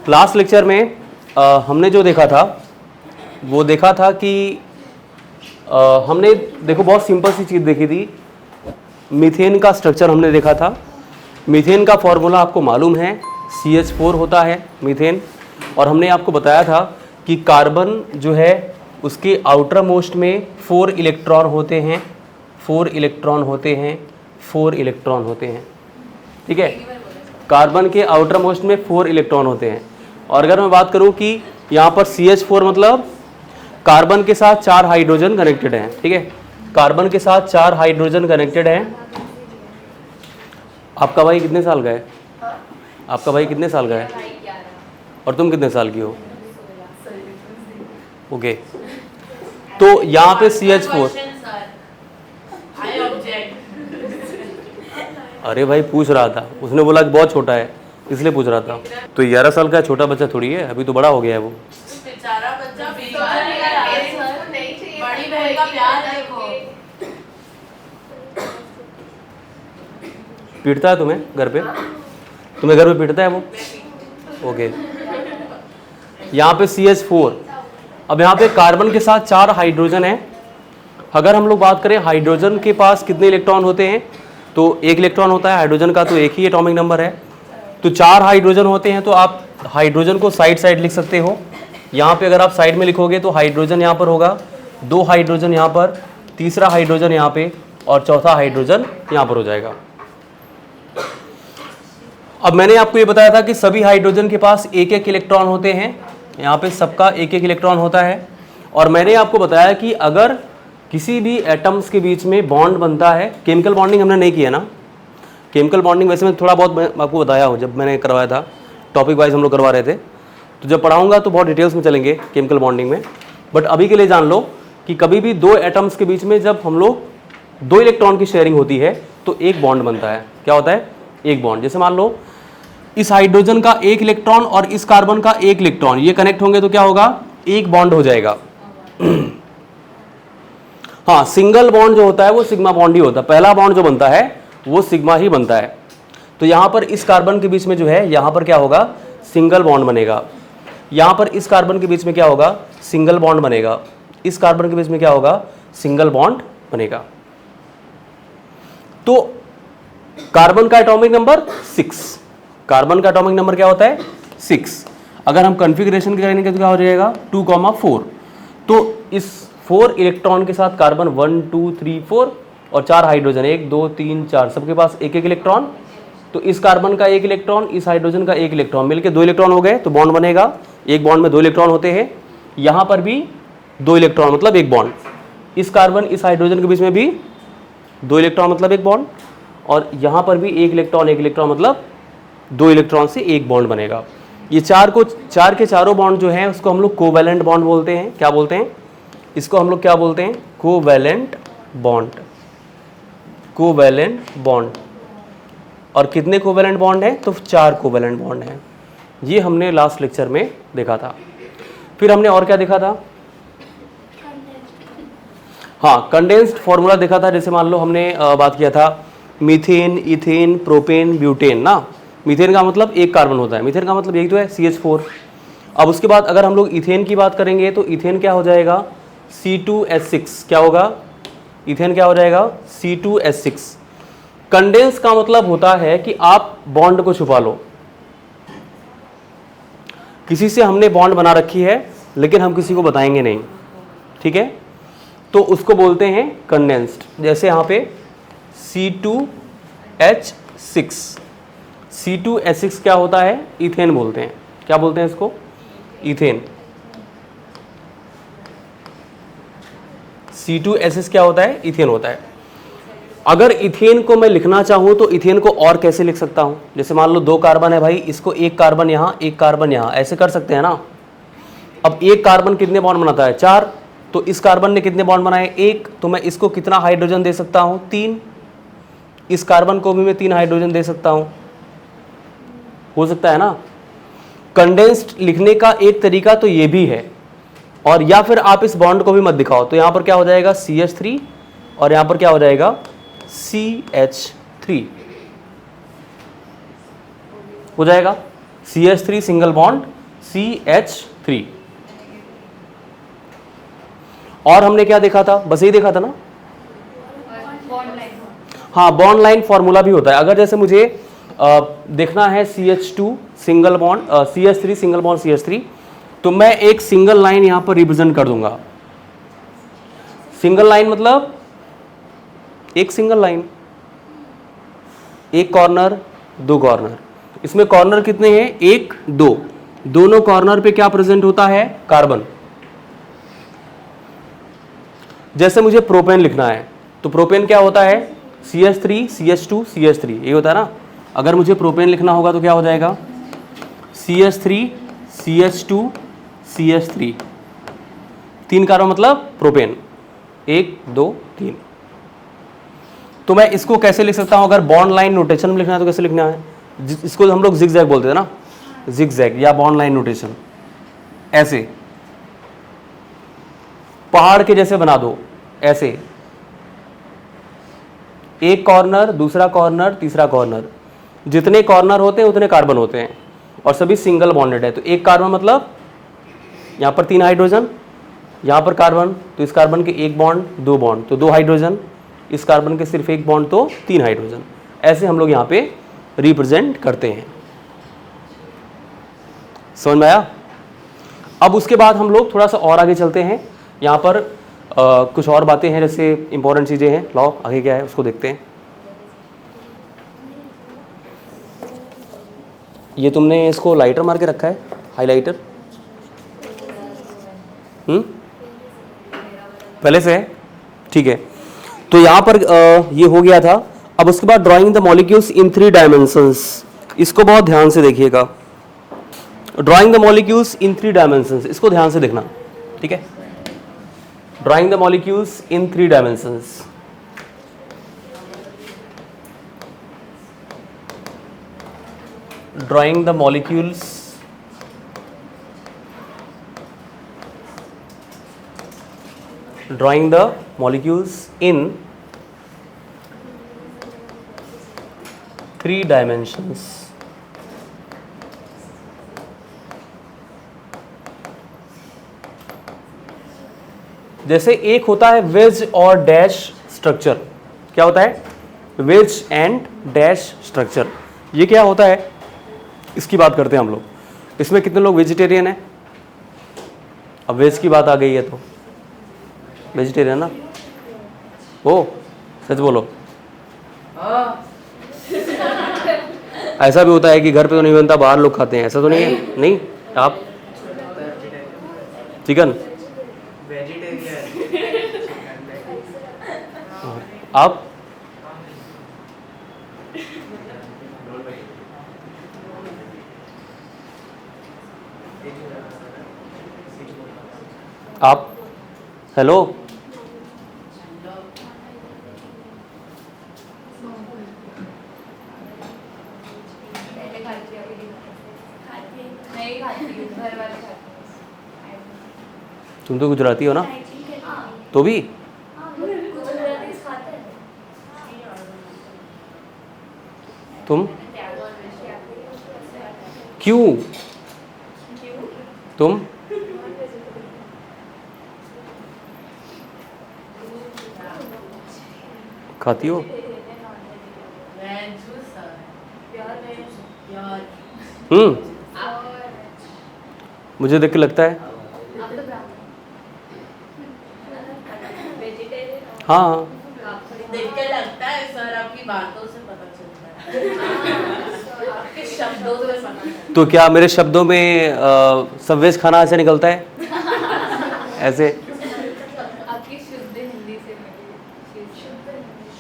Last lecture में हमने जो देखा था वो देखा था कि हमने देखो बहुत सिंपल सी चीज़ देखी थी। मीथेन का स्ट्रक्चर हमने देखा था। मीथेन का फॉर्मूला आपको मालूम है, CH4 होता है मीथेन। और हमने आपको बताया था कि कार्बन जो है उसके आउटर मोस्ट में 4 इलेक्ट्रॉन होते हैं, 4 इलेक्ट्रॉन होते हैं, 4 इलेक्ट्रॉन होते हैं। ठीक है, कार्बन के आउटर मोस्ट में 4 इलेक्ट्रॉन होते हैं। और अगर मैं बात करूं कि यहाँ पर CH4 मतलब कार्बन के साथ 4 हाइड्रोजन कनेक्टेड हैं। ठीक है, कार्बन के साथ 4 हाइड्रोजन कनेक्टेड हैं। आपका भाई कितने साल का है? आपका भाई कितने साल का है? और तुम कितने साल की हो? ओके, तो यहाँ पे CH4। अरे भाई पूछ रहा था, उसने बोला कि बहुत छोटा है इसलिए पूछ रहा था। तो 11 साल का छोटा बच्चा थोड़ी है, अभी तो बड़ा हो गया है वो। बेचारा बच्चा बड़ी बहन का प्यार है वो। पीटता है तुम्हें घर पे? तुम्हें घर पे पीटता है वो? ओके, यहाँ पे CH4। अब यहाँ पे कार्बन के साथ 4 हाइड्रोजन है। अगर हम लोग बात करें हाइड्रोजन के पास कितने इलेक्ट्रॉन होते हैं, तो 1 इलेक्ट्रॉन होता है हाइड्रोजन का, तो एक ही एटॉमिक नंबर है। तो 4 हाइड्रोजन होते हैं, तो आप हाइड्रोजन को साइड साइड लिख सकते हो। यहाँ पे अगर आप साइड में लिखोगे तो हाइड्रोजन यहाँ पर होगा, 2 हाइड्रोजन यहाँ पर, तीसरा हाइड्रोजन यहाँ पे और चौथा हाइड्रोजन यहाँ पर हो जाएगा। अब मैंने आपको ये बताया था कि सभी हाइड्रोजन के पास 1-1 इलेक्ट्रॉन होते हैं। यहाँ पे सबका 1-1 इलेक्ट्रॉन होता है। और मैंने आपको बताया कि अगर किसी भी एटम्स के बीच में बॉन्ड बनता है, केमिकल बॉन्डिंग हमने नहीं किया ना। केमिकल बॉन्डिंग वैसे मैं थोड़ा बहुत आपको बताया हूँ, जब मैंने करवाया था टॉपिक वाइज हम लोग करवा रहे थे। तो जब पढ़ाऊंगा तो बहुत डिटेल्स में चलेंगे केमिकल बॉन्डिंग में। बट अभी के लिए जान लो कि कभी भी 2 एटम्स के बीच में जब हम लोग 2 इलेक्ट्रॉन की शेयरिंग होती है तो एक बॉन्ड बनता है। क्या होता है? एक बॉन्ड। जैसे मान लो इस हाइड्रोजन का 1 इलेक्ट्रॉन और इस कार्बन का 1 इलेक्ट्रॉन, ये कनेक्ट होंगे तो क्या होगा? एक बॉन्ड हो जाएगा। हाँ, सिंगल बॉन्ड जो होता है वो सिग्मा बॉन्ड ही होता है। पहला बॉन्ड जो बनता है वो सिग्मा ही बनता है। तो यहां पर इस कार्बन के बीच में जो है, यहां पर क्या होगा? सिंगल बॉन्ड बनेगा। यहां पर इस कार्बन के बीच में क्या होगा? सिंगल बॉन्ड बनेगा। इस कार्बन के बीच में क्या होगा? सिंगल बॉन्ड बनेगा। तो कार्बन का एटॉमिक नंबर 6। कार्बन का एटॉमिक नंबर क्या होता है? 6। अगर हम कॉन्फ़िगरेशन करेंगे तो क्या हो जाएगा? 2,4। तो इस 4 इलेक्ट्रॉन के साथ कार्बन 1 2 3 4 और 4 हाइड्रोजन 1 2 3 4, सबके पास 1-1 इलेक्ट्रॉन। तो इस कार्बन का 1 इलेक्ट्रॉन, इस हाइड्रोजन का 1 इलेक्ट्रॉन, मिलके 2 इलेक्ट्रॉन हो गए तो बॉन्ड बनेगा। एक बॉन्ड में 2 इलेक्ट्रॉन होते हैं। यहाँ पर भी 2 इलेक्ट्रॉन मतलब एक बॉन्ड। इस कार्बन इस हाइड्रोजन के बीच में भी 2 इलेक्ट्रॉन मतलब एक बॉन्ड। और यहाँ पर भी 1 इलेक्ट्रॉन मतलब 2 इलेक्ट्रॉन से एक बॉन्ड बनेगा। ये चार के चारों बॉन्ड जो हैं उसको हम लोग कोवैलेंट बॉन्ड बोलते हैं। क्या बोलते हैं इसको? हम लोग क्या बोलते हैं? Covalent bond. Covalent bond. और कितने कोवैलेंट बॉन्ड हैं? तो 4 कोवैलेंट बॉन्ड हैं। ये हमने लास्ट लेक्चर में देखा था। फिर हमने और क्या देखा था? हाँ, कंडेंस्ड फॉर्मूला देखा था। जैसे मान लो हमने बात किया था मीथेन, इथेन, प्रोपेन, ब्यूटेन ना। मीथेन का मतलब एक कार्बन होता है, मीथेन का मतलब यही तो है, CH4। अब उसके बाद अगर हम लोग इथेन की बात करेंगे तो इथेन क्या हो जाएगा? C2H6। क्या होगा? इथेन क्या हो जाएगा? C2H6। कंडेंस का मतलब होता है कि आप बॉन्ड को छुपा लो। किसी से हमने बॉन्ड बना रखी है लेकिन हम किसी को बताएंगे नहीं, ठीक है, तो उसको बोलते हैं कंडेंस्ड। जैसे यहाँ पे C2H6। C2H6 क्या होता है? इथेन बोलते हैं। क्या बोलते हैं इसको? इथेन। C2H6 क्या होता है? इथेन होता है। अगर इथेन को मैं लिखना चाहूं तो इथेन को और कैसे लिख सकता हूं? जैसे मान लो 2 कार्बन है भाई, इसको 1 कार्बन यहां, 1 कार्बन यहां, ऐसे कर सकते हैं ना। अब 1 कार्बन कितने बॉन्ड बनाता है? 4। तो इस कार्बन ने कितने बॉन्ड बनाए? 1। तो मैं इसको कितना हाइड्रोजन दे सकता हूं? 3। इस कार्बन को भी मैं 3 हाइड्रोजन दे सकता हूं। हो सकता है ना। कंडेंस्ड लिखने का एक तरीका तो ये भी है। और या फिर आप इस बॉन्ड को भी मत दिखाओ, तो यहां पर क्या हो जाएगा? CH3 और यहां पर क्या हो जाएगा? CH3 हो जाएगा। CH3 single bond CH3। और हमने क्या देखा था, बस यही देखा था ना। हाँ, बॉन्ड लाइन फॉर्मूला भी होता है। अगर जैसे मुझे देखना है CH2 single bond CH3 single bond CH3, तो मैं एक सिंगल लाइन यहां पर रिप्रेजेंट कर दूंगा। सिंगल लाइन मतलब एक सिंगल लाइन, एक कॉर्नर दो कॉर्नर। इसमें कॉर्नर कितने हैं, एक दो, दोनों कॉर्नर पे क्या प्रेजेंट होता है, कार्बन। जैसे मुझे प्रोपेन लिखना है तो प्रोपेन क्या होता है, CH3 CH2 CH3, ये होता है ना। अगर मुझे प्रोपेन लिखना होगा तो क्या हो जाएगा, CH3 CH2 CH3, 3 कार्बन मतलब प्रोपेन, 1 2 3। तो मैं इसको कैसे लिख सकता हूं, अगर बॉन्ड लाइन नोटेशन में लिखना है तो कैसे लिखना है, इसको हम लोग जिगजैग बोलते थे ना, जिगजैग या बॉन्ड लाइन नोटेशन। ऐसे पहाड़ के जैसे बना दो, ऐसे एक कॉर्नर दूसरा कॉर्नर तीसरा कॉर्नर, जितने कॉर्नर होते हैं उतने कार्बन होते हैं और सभी सिंगल बॉन्डेड है। तो एक कार्बन मतलब यहां पर 3 हाइड्रोजन, यहां पर कार्बन, तो इस कार्बन के एक बॉन्ड दो बॉन्ड तो 2 हाइड्रोजन, इस कार्बन के सिर्फ एक बॉन्ड तो 3 हाइड्रोजन। ऐसे हम लोग यहां पे रिप्रेजेंट करते हैं। समझ में आया। अब उसके बाद हम लोग थोड़ा सा और आगे चलते हैं। यहाँ पर कुछ और बातें हैं, जैसे इंपॉर्टेंट चीज़ें हैं। लाओ आगे क्या है उसको देखते हैं। ये तुमने इसको लाइटर मार के रखा है, हाइलाइटर। पहले से है, ठीक है। तो यहाँ पर ये हो गया था। अब उसके बाद drawing the molecules in 3 dimensions, इसको बहुत ध्यान से देखिएगा। Drawing the molecules in 3 dimensions, इसको ध्यान से देखना, ठीक है। Drawing the molecules in 3 dimensions. Drawing the molecules in 3 dimensions। जैसे एक होता है वेज और डैश स्ट्रक्चर। क्या होता है, वेज एंड डैश स्ट्रक्चर। ये क्या होता है, इसकी बात करते हैं हम लोग। इसमें कितने लोग वेजिटेरियन हैं, अब वेज की बात आ गई है तो वेजिटेरियन ना, वो सच बोलो। ऐसा भी होता है कि घर पे तो नहीं बनता, बाहर लोग खाते हैं, ऐसा तो नहीं है। नहीं, आप चिकन, आप हेलो, तुम तो गुजराती हो ना, तो भी तुम क्यों, तुम खाती हो। मुझे देख के लगता है, हाँ देख के लगता है सर, आपकी बातों से पता चलता है, आपके शब्दों से पता चलता है। तो क्या मेरे शब्दों में सब वेज खाना ऐसे निकलता है, ऐसे। आपकी शुद्ध हिंदी से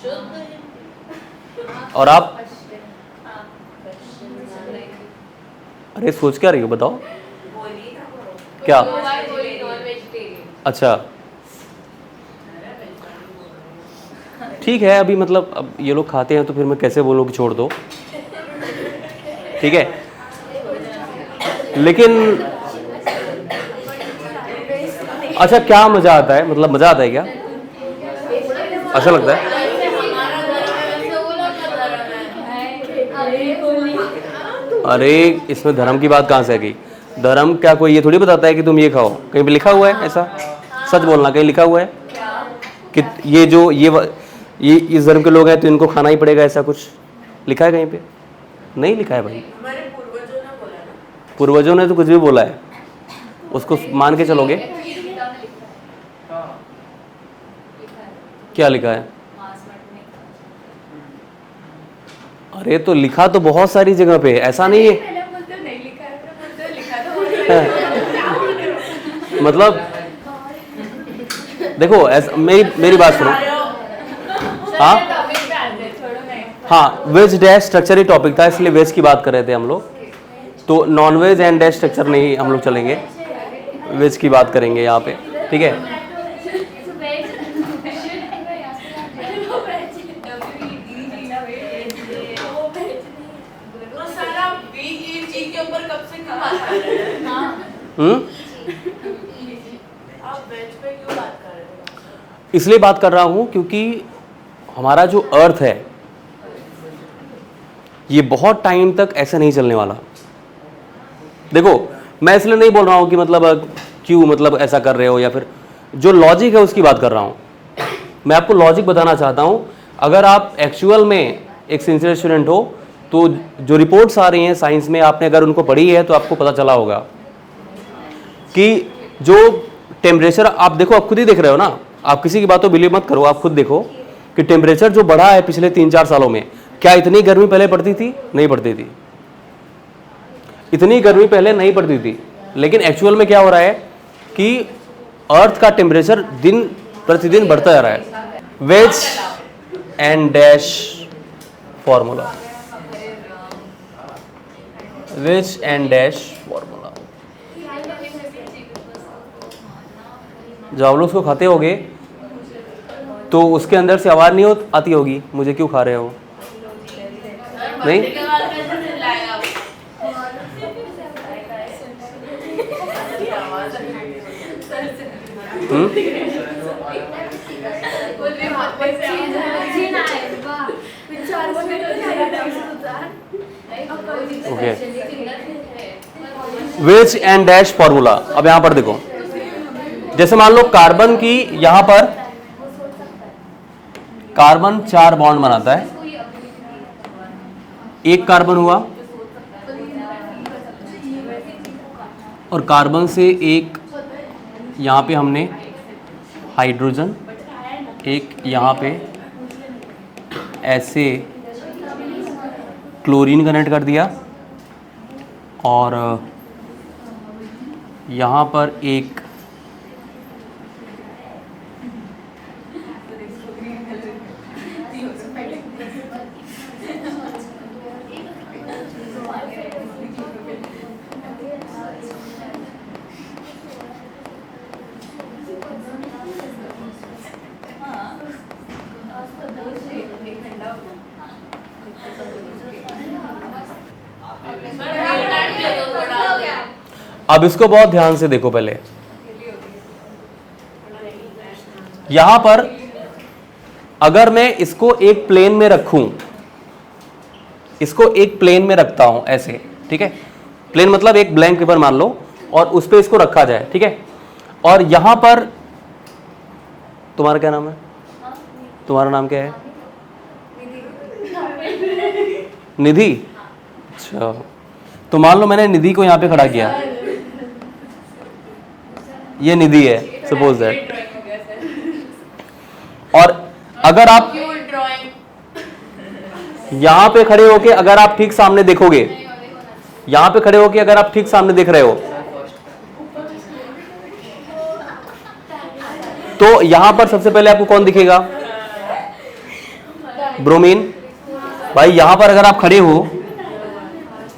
शुद्ध। और आप, अरे सोच क्या रही हो, बताओ क्या। अच्छा ठीक है, अभी मतलब अब ये लोग खाते हैं तो फिर मैं कैसे बोलूँ कि छोड़ दो, ठीक है। लेकिन अच्छा, क्या मजा आता है, मतलब मजा आता है क्या, अच्छा लगता है। अरे इसमें धर्म की बात कहाँ से आ गई? धर्म क्या कोई ये थोड़ी बताता है कि तुम ये खाओ? कहीं पे लिखा हुआ है ऐसा? सच बोलना, कहीं लिखा हुआ है कि ये इस धर्म के लोग हैं तो इनको खाना ही पड़ेगा, ऐसा कुछ लिखा है कहीं पे? नहीं लिखा है भाई। हमारे पूर्वजों ने बोला ना। पूर्वजों ने तो कुछ भी बोला है, उसको मान के चलोगे? क्या लिखा है? अरे तो लिखा तो बहुत सारी जगह पे, ऐसा नहीं है। मतलब देखो ऐसा, मेरी बात सुनो। हाँ हाँ, वेज डैश स्ट्रक्चर ही टॉपिक था, इसलिए वेज की बात कर रहे थे हम लोग। तो non veg and dash structure नहीं हम लोग चलेंगे, वेज की बात करेंगे यहाँ पे, ठीक है? तो सारा BEG के ऊपर कब से क्यों बात कर रहे हैं? आप वेज पे क्यों बात कर रहे हो? इसलिए बात कर रहा हूँ क्योंकि हमारा जो अर्थ है ये बहुत टाइम तक ऐसे नहीं चलने वाला। देखो मैं इसलिए नहीं बोल रहा हूँ कि मतलब क्यों मतलब ऐसा कर रहे हो, या फिर जो लॉजिक है उसकी बात कर रहा हूँ। मैं आपको लॉजिक बताना चाहता हूँ। अगर आप एक्चुअल में एक सिंसियर स्टूडेंट हो तो जो रिपोर्ट्स आ रही हैं साइंस में, आपने अगर उनको पढ़ी है तो आपको पता चला होगा कि जो टेम्परेचर, आप देखो, आप खुद ही देख रहे हो ना, आप किसी की बातों बिलीव मत करो, आप खुद देखो कि टेम्परेचर जो बढ़ा है पिछले 3-4 सालों में, क्या इतनी गर्मी पहले पड़ती थी? नहीं पड़ती थी। इतनी गर्मी पहले नहीं पड़ती थी, लेकिन एक्चुअल में क्या हो रहा है कि अर्थ का टेम्परेचर दिन प्रतिदिन बढ़ता जा रहा है। Veg and dash formula, veg and dash formula. जब आप लोग उसको खाते होगे तो उसके अंदर से आवाज़ नहीं आती होगी, मुझे क्यों खा रहे हो? नहीं? Okay, veg and dash formula. अब यहां पर देखो, जैसे मान लो कार्बन की, यहां पर कार्बन 4 बॉन्ड बनाता है, एक कार्बन हुआ और कार्बन से एक यहाँ पे हमने हाइड्रोजन, एक यहाँ पे ऐसे क्लोरीन कनेक्ट कर दिया, और यहाँ पर एक अब इसको बहुत ध्यान से देखो। पहले यहां पर अगर मैं इसको एक प्लेन में रखूं, इसको एक प्लेन में रखता हूं ऐसे, ठीक है? प्लेन मतलब एक ब्लैंक पेपर मान लो और उस पर इसको रखा जाए, ठीक है? और यहां पर तुम्हारा क्या नाम है? तुम्हारा नाम क्या है? निधि। अच्छा, तो मान लो मैंने निधि को यहां पे खड़ा किया, ये निधि है, सपोज दैट। और अगर आप यहां पे खड़े होके अगर आप ठीक सामने देखोगे, यहां पे खड़े होके अगर आप ठीक सामने देख रहे हो, तो यहां पर सबसे पहले आपको कौन दिखेगा? ब्रोमीन। भाई यहां पर अगर आप खड़े हो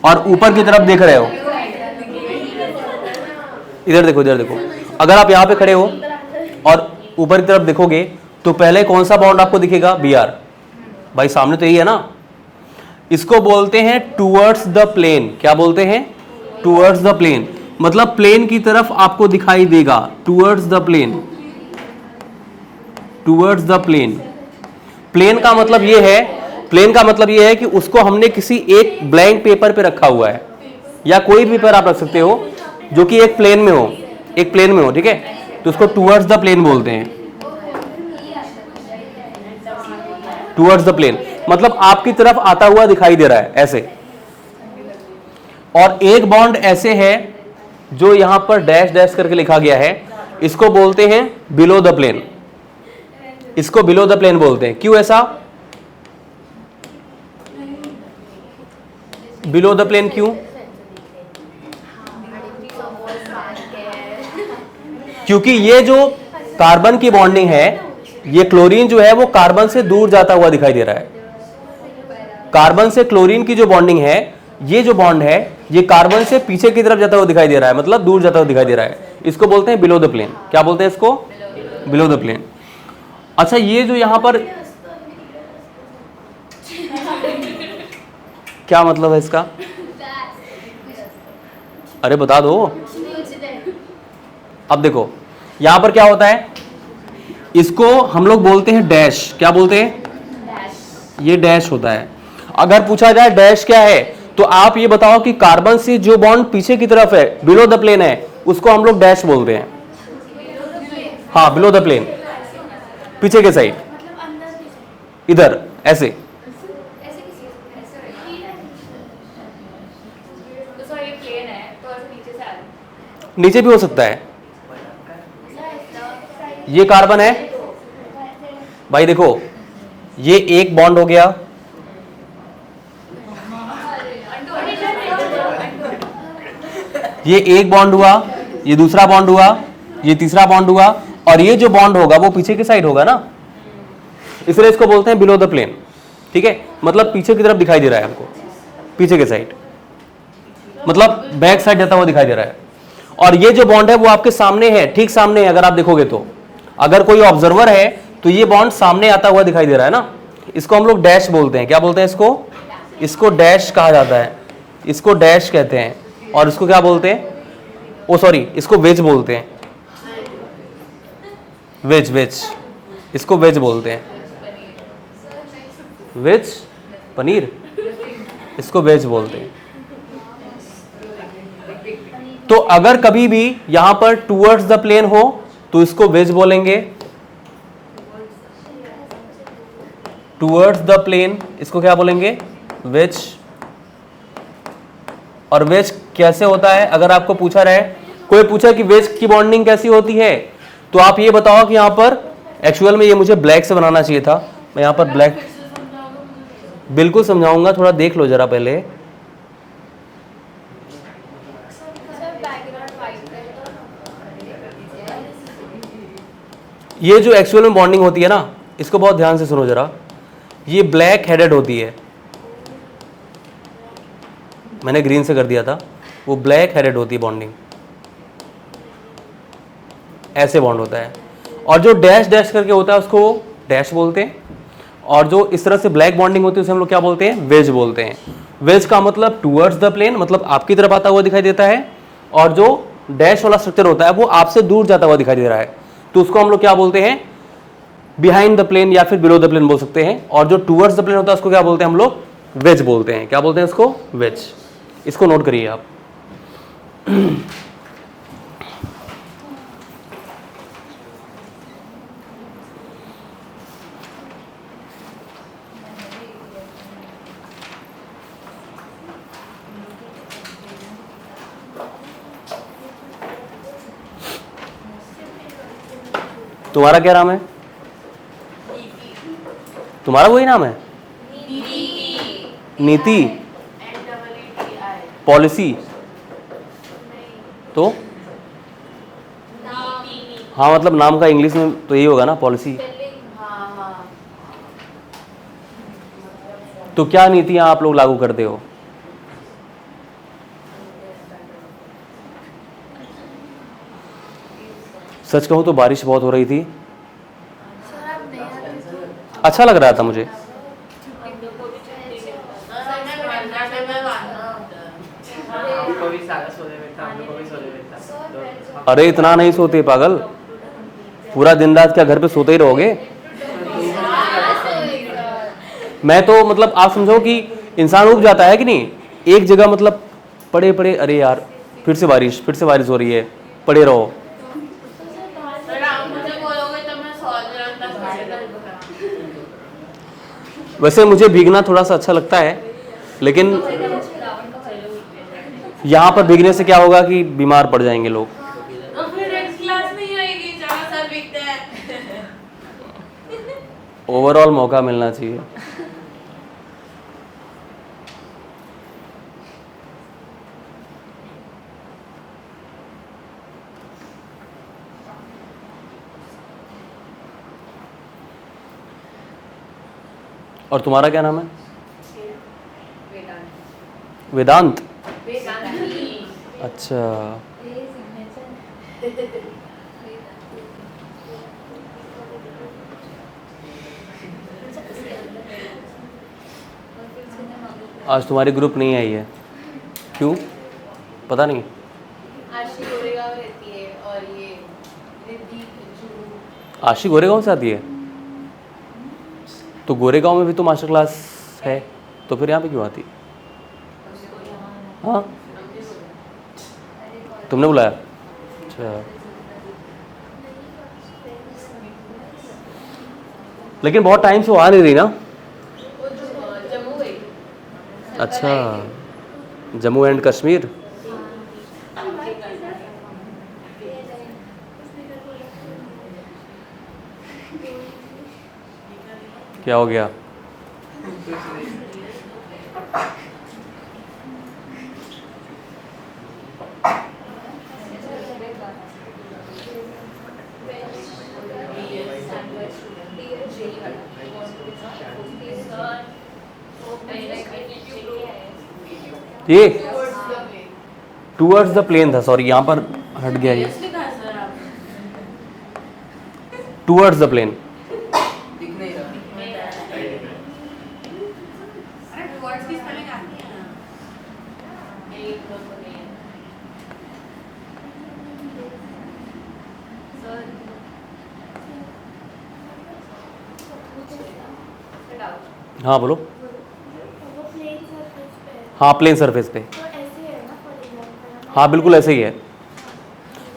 और ऊपर की तरफ देख रहे हो, इधर देखो, इधर देखो, अगर आप यहां पे खड़े हो और ऊपर की तरफ देखोगे तो पहले कौन सा बॉन्ड आपको दिखेगा? Br। भाई सामने तो यही है ना। इसको बोलते हैं टूवर्ड्स द प्लेन। क्या बोलते हैं? टूवर्ड्स द प्लेन, मतलब प्लेन की तरफ आपको दिखाई देगा। Towards the plane, towards the plane. Plane का मतलब ये है प्लेन का मतलब ये है कि उसको हमने किसी एक ब्लैंक पेपर पे रखा हुआ है, या कोई भी पेपर आप रख सकते हो जो कि एक प्लेन में हो, एक प्लेन में हो, ठीक है, तो उसको टूवर्ड्स द प्लेन बोलते हैं। टूवर्ड्स द प्लेन मतलब आपकी तरफ आता हुआ दिखाई दे रहा है ऐसे। और एक बॉन्ड ऐसे है जो यहां पर डैश डैश करके लिखा गया है, इसको बोलते हैं बिलो द प्लेन। इसको बिलो द प्लेन बोलते हैं। क्यों ऐसा? बिलो द प्लेन क्यों? क्योंकि ये जो कार्बन की बॉन्डिंग है, ये क्लोरीन जो है वो कार्बन से दूर जाता हुआ दिखाई दे रहा है। कार्बन से क्लोरीन की जो बॉन्डिंग है, ये जो बॉन्ड है ये कार्बन से पीछे की तरफ जाता हुआ दिखाई दे रहा है, मतलब दूर जाता हुआ दिखाई दे रहा है। इसको बोलते हैं बिलो द प्लेन। क्या बोलते हैं इसको? Below the plane. अच्छा, ये जो यहां पर क्या मतलब है इसका? अरे बता दो। अब देखो यहां पर क्या होता है, इसको हम लोग बोलते हैं डैश। क्या बोलते हैं? ये डैश होता है। अगर पूछा जाए डैश क्या है, तो आप ये बताओ कि कार्बन से जो बॉन्ड पीछे की तरफ है, बिलो द प्लेन है, उसको हम लोग डैश बोलते हैं। हाँ, बिलो द प्लेन, पीछे के साइड, इधर ऐसे। नीचे भी हो सकता है। ये कार्बन है भाई, देखो ये एक बॉन्ड हो गया, ये एक बॉन्ड हुआ, ये दूसरा बॉन्ड हुआ, ये तीसरा बॉन्ड हुआ, और ये जो बॉन्ड होगा वो पीछे की साइड होगा ना, इसलिए इसको बोलते हैं बिलो द प्लेन। ठीक है, मतलब पीछे की तरफ दिखाई दे रहा है हमको, पीछे के साइड, मतलब बैक साइड जाता हुआ दिखाई दे रहा है। और ये जो बॉन्ड है वो आपके सामने है, ठीक सामने है। अगर आप देखोगे तो, अगर कोई ऑब्जर्वर है तो ये बॉन्ड सामने आता हुआ दिखाई दे रहा है ना, इसको हम लोग डैश बोलते हैं। क्या बोलते हैं इसको? इसको डैश कहा जाता है, इसको डैश कहते हैं। और इसको क्या बोलते हैं? ओ सॉरी, इसको वेज बोलते हैं। वेज, वेज, इसको वेज बोलते हैं। वेज पनीर, इसको वेज बोलते हैं। तो अगर कभी भी यहां पर टूवर्ड्स द प्लेन हो तो इसको वेज बोलेंगे। टूवर्ड्स द प्लेन, इसको क्या बोलेंगे? वेज। और वेज कैसे होता है? अगर आपको पूछा रहे, कोई पूछा कि वेज की बॉन्डिंग कैसी होती है, तो आप ये बताओ कि यहां पर एक्चुअल में ये मुझे ब्लैक से बनाना चाहिए था, मैं यहां पर ब्लैक, बिल्कुल समझाऊंगा, थोड़ा देख लो जरा पहले। ये जो एक्चुअल में बॉन्डिंग होती है ना, इसको बहुत ध्यान से सुनो जरा, ये ब्लैक हेडेड होती है, मैंने ग्रीन से कर दिया था, वो ब्लैक हेडेड होती है बॉन्डिंग, ऐसे बॉन्ड होता है। और जो डैश डैश करके होता है उसको डैश बोलते हैं, और जो इस तरह से ब्लैक बॉन्डिंग होती है उसे हम लोग क्या बोलते हैं? वेज बोलते हैं। वेज का मतलब टूवर्ड्स द प्लेन, मतलब आपकी तरफ आता हुआ दिखाई देता है, और जो डैश वाला स्ट्रक्चर होता है वो आपसे दूर जाता हुआ दिखाई दे रहा है, तो उसको हम लोग क्या बोलते हैं? बिहाइंड द प्लेन या फिर बिलो द प्लेन बोल सकते हैं। और जो टूवर्ड्स द प्लेन होता है उसको क्या बोलते हैं हम लोग? वेज बोलते हैं। क्या बोलते हैं इसको? वेज। इसको नोट करिए आप। तुम्हारा क्या नाम है? तुम्हारा वही नाम है? नीति। पॉलिसी तो हाँ, मतलब नाम का इंग्लिश में तो यही होगा ना, पॉलिसी। तो क्या नीतियां आप लोग लागू करते हो? सच कहूं तो बारिश बहुत हो रही थी, अच्छा लग रहा था मुझे। अरे इतना नहीं सोते पागल, पूरा दिन रात क्या घर पे सोते ही रहोगे? मैं तो मतलब आप समझो कि इंसान उब जाता है कि नहीं, एक जगह मतलब पड़े पड़े, अरे यार फिर से बारिश हो रही है, पड़े रहो। सर आप मुझे बोलोगे तो मैं 100 दिन तक वैसे मुझे भीगना थोड़ा सा अच्छा लगता है, लेकिन यहाँ पर भीगने से क्या होगा कि बीमार पड़ जाएंगे लोग। तो फिर नेक्स्ट क्लास नहीं आएगी जहाँ सर बिकते हैं। ओवरऑल मौका मिलना चाहिए। और तुम्हारा क्या नाम है? वेदांत। अच्छा, आज तुम्हारी ग्रुप नहीं आई है, क्यों पता नहीं? आशी गोरेगांव रहती है और ये रिद्धि जू। आशी गोरेगांव से आती है? तो गोरेगांव में भी तो मास्टर क्लास है, तो फिर यहाँ पे क्यों आती? हाँ, तुमने बुलाया? अच्छा, लेकिन बहुत टाइम से वो आ नहीं रही ना। वो जम्मू गई। अच्छा, जम्मू एंड कश्मीर। क्या हो गया? ये टूवर्ड्स द प्लेन था, सॉरी यहाँ पर हट गया ये। लिखा है सर आपने? Towards the plane. अरे टुवर्ड्स की स्पेलिंग आती है ना? हाँ बोलो। हाँ, प्लेन सरफेस पे। हाँ बिल्कुल ऐसे ही है,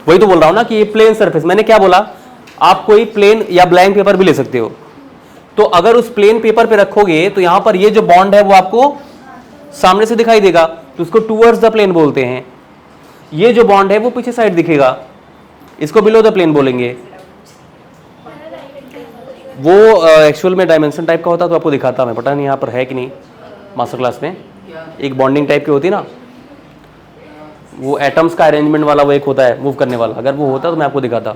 वही तो बोल रहा हूँ ना कि ये प्लेन सरफेस। मैंने क्या बोला, आप कोई प्लेन या ब्लैंक पेपर भी ले सकते हो, तो अगर उस प्लेन पेपर पे रखोगे तो यहाँ पर ये जो बॉन्ड है वो आपको सामने से दिखाई देगा, तो उसको टूवर्ड्स द प्लेन बोलते हैं। ये जो बॉन्ड है वो पीछे साइड दिखेगा, इसको बिलो द प्लेन बोलेंगे। वो एक्चुअल में डायमेंशन टाइप का होता तो आपको दिखाता मैं, पता नहीं यहाँ पर है कि नहीं मास्टर क्लास में। एक बॉन्डिंग टाइप की होती है ना, वो एटम्स का अरेंजमेंट वाला वो एक होता है मूव करने वाला, अगर वो होता तो मैं आपको दिखाता।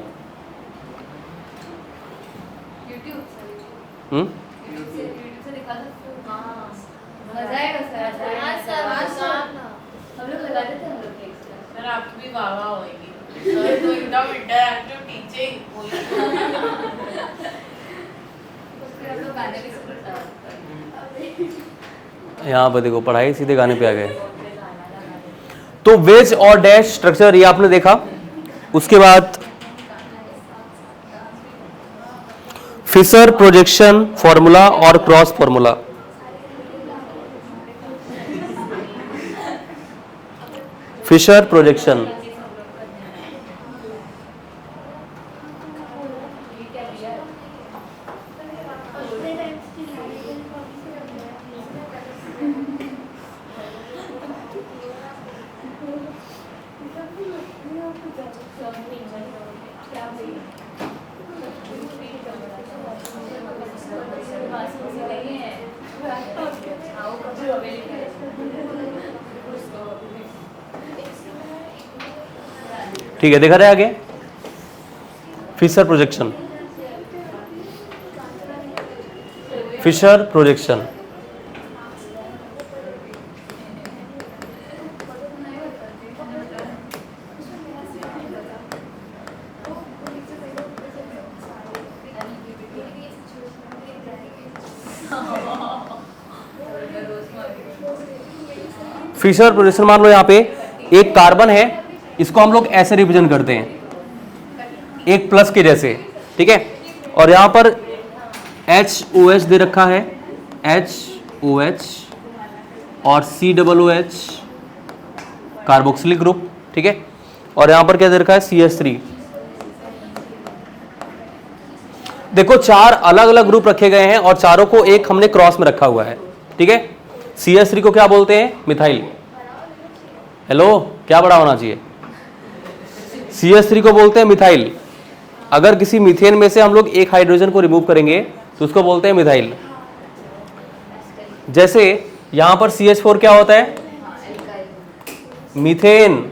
सर आपकी भी वाह वाह होगी। सर तो एकदम इंटरैक्टिव टीचिंग। यहाँ पर देखो, पढ़ाई सीधे गाने पे आ गए। तो वेज और डैश स्ट्रक्चर ये आपने देखा। उसके बाद फिशर प्रोजेक्शन फॉर्मूला और क्रॉस फॉर्मूला। फिशर प्रोजेक्शन, ठीक है, देखा रहे आगे। Fischer projection, Fischer projection. Fischer projection मान लो यहाँ पे एक कार्बन है, इसको हम लोग ऐसे रिप्रेजेंट करते हैं एक प्लस के जैसे, ठीक है। और यहाँ पर HOH दे रखा है, HOH और COOH कार्बोक्सिलिक ग्रुप, ठीक है। और यहां पर क्या दे रखा है, CH3। देखो 4 अलग अलग ग्रुप रखे गए हैं और चारों को एक हमने क्रॉस में रखा हुआ है, ठीक है। CH3 को क्या बोलते हैं, मिथाइल। हेलो, क्या बड़ा होना चाहिए, CH3 को बोलते हैं मिथाइल। अगर किसी मीथेन में से हम लोग एक हाइड्रोजन को रिमूव करेंगे तो उसको बोलते हैं मिथाइल। जैसे यहां पर CH4 क्या होता है, मीथेन।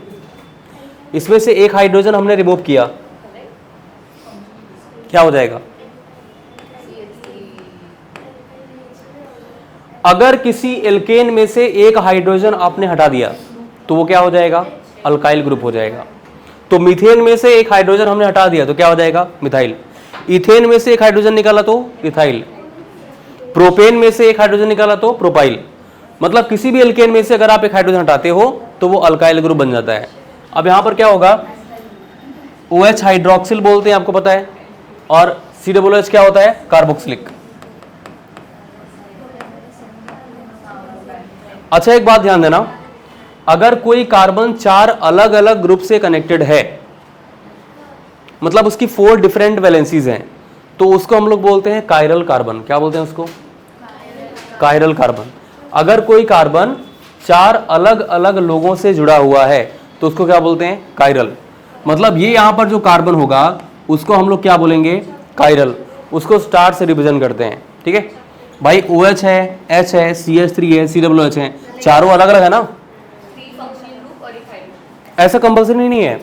इसमें से एक हाइड्रोजन हमने रिमूव किया, क्या हो जाएगा। अगर किसी एल्केन में से एक हाइड्रोजन आपने हटा दिया तो वो क्या हो जाएगा, अल्काइल ग्रुप हो जाएगा। तो मीथेन में से एक हाइड्रोजन हमने हटा दिया तो क्या हो जाएगा, मिथाइल। इथेन में से एक हाइड्रोजन निकाला तो इथाइल। प्रोपेन में से एक हाइड्रोजन निकाला तो प्रोपाइल। मतलब किसी भी एल्केन में से अगर आप एक हाइड्रोजन हटाते हो तो वो अल्काइल ग्रुप बन जाता है। अब यहां पर क्या होगा, OH हाइड्रोक्सिल बोलते हैं, आपको पता है, और COOH क्या होता है, कार्बोक्सिलिक। अच्छा, एक बात ध्यान देना, अगर कोई कार्बन 4 अलग अलग ग्रुप से कनेक्टेड है, मतलब उसकी 4 डिफरेंट वैलेंसीज हैं, तो उसको हम लोग बोलते हैं कायरल कार्बन। क्या बोलते हैं उसको, कायरल कार्बन। अगर कोई कार्बन 4 अलग अलग लोगों से जुड़ा हुआ है तो उसको क्या बोलते हैं, कायरल। मतलब ये यहां पर जो कार्बन होगा उसको हम लोग क्या बोलेंगे, कायरल। उसको स्टार से रिप्रेजेंट करते हैं, ठीक है भाई। OH है, H है, CH3 है, COOH है, चारों अलग अलग है ना। ऐसा कंपल्सरी नहीं है,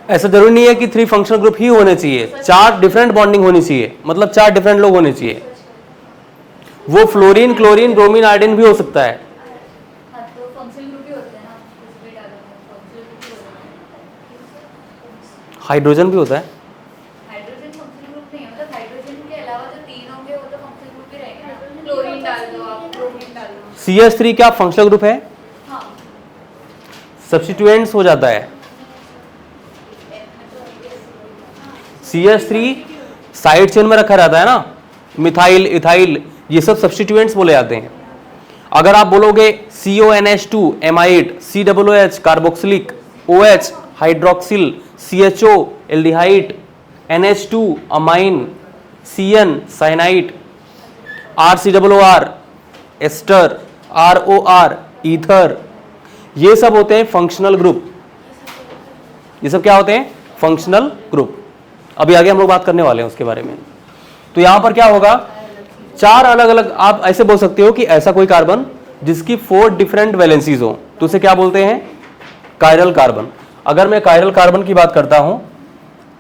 ऐसा जरूरी नहीं है कि 3 फंक्शनल ग्रुप ही होने चाहिए, 4 डिफरेंट बॉन्डिंग होनी चाहिए, मतलब 4 डिफरेंट लोग होने चाहिए। वो फ्लोरीन, क्लोरीन, ब्रोमीन, आयोडीन भी हो सकता है। हाइड्रोजन भी होता है, हाइड्रोजन फंक्शनल ग्रुप नहीं है, मतलब हाइड्रोजन के अलावा जो 3 होंगे वो तो फंक्शनल ग्रुप ही रहेंगे ना। क्लोरीन डाल दो आप, ब्रोमीन डाल दो। CH3 क्या फंक्शनल ग्रुप है, हाँ, सब्स्टिट्यूएंट्स हो जाता है। CH3 साइड चेन में रखा रहता है ना, मिथाइल, इथाइल, ये सब सब्स्टिट्यूएंट्स बोले जाते हैं। अगर आप बोलोगे CONH2 amide, COOH carboxylic, OH hydroxyl, CHO aldehyde, NH2 amine, CN cyanide, RCOOR ester, ROR ether, ये सब होते हैं फंक्शनल ग्रुप। ये सब क्या होते हैं, फंक्शनल ग्रुप। अभी आगे हम लोग बात करने वाले हैं उसके बारे में। तो यहां पर क्या होगा, 4 अलग अलग, आप ऐसे बोल सकते हो कि ऐसा कोई कार्बन जिसकी 4 डिफरेंट वैलेंसीज हो तो उसे क्या बोलते हैं, कायरल कार्बन। अगर मैं कायरल कार्बन की बात करता हूं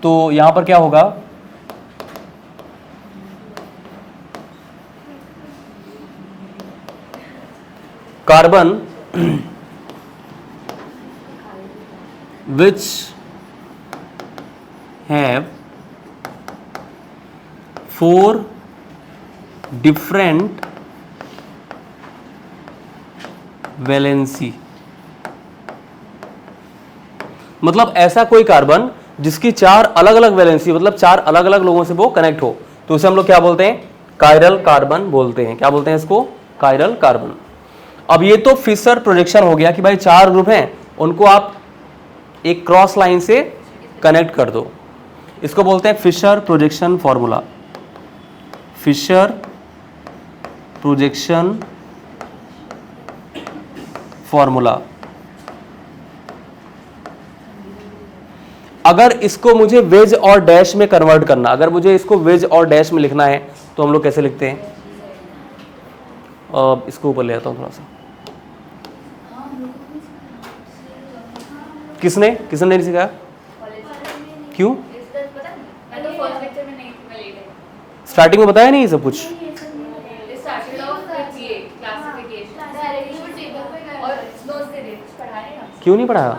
तो यहां पर क्या होगा, carbon which have 4 different valency. मतलब ऐसा कोई कार्बन जिसकी 4 अलग अलग वैलेंसी, मतलब 4 अलग अलग लोगों से वो कनेक्ट हो, तो उसे हम लोग क्या बोलते हैं, कायरल कार्बन बोलते हैं। क्या बोलते हैं इसको, कायरल कार्बन। अब ये तो फिशर प्रोजेक्शन हो गया कि भाई 4 ग्रुप हैं, उनको आप एक क्रॉस लाइन से कनेक्ट कर दो। इसको बोलते हैं Fischer projection formula. Fischer projection formula. अगर इसको मुझे वेज और डैश में कन्वर्ट करना, अगर मुझे इसको वेज और डैश में लिखना है तो हम लोग कैसे लिखते हैं, इसको ऊपर ले आता हूं थोड़ा सा। किसने नहीं सिखाया, क्यों, मैं तो फर्स्ट लेक्चर में नहीं थी, मैं लेट आई। स्टार्टिंग में बताया नहीं ये सब कुछ। It started off with ये classification और notes दे दिए, पढ़ाए ना। क्यों नहीं पढ़ाया,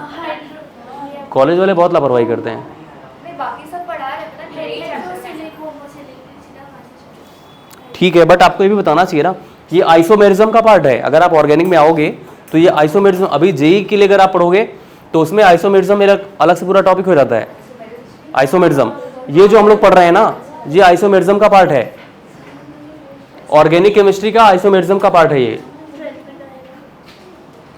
कॉलेज वाले बहुत लापरवाही करते हैं। नहीं, बाकी सब पढ़ा रहे, पता नहीं। ठीक है, बट आपको ये भी बताना चाहिए ना, ये आइसोमेरिज्म का पार्ट है। अगर आप ऑर्गेनिक में आओगे तो ये आइसोमेरिज्म, अभी जेई के लिए अगर आप पढ़ोगे तो उसमें आइसोमेरिज्म मेरा अलग से पूरा टॉपिक हो जाता है। आइसोमेरिज्म, ये जो हम लोग पढ़ रहे हैं ना, ये आइसोमेरिज्म का पार्ट है। ऑर्गेनिक केमिस्ट्री का आइसोमेरिज्म का पार्ट है ये।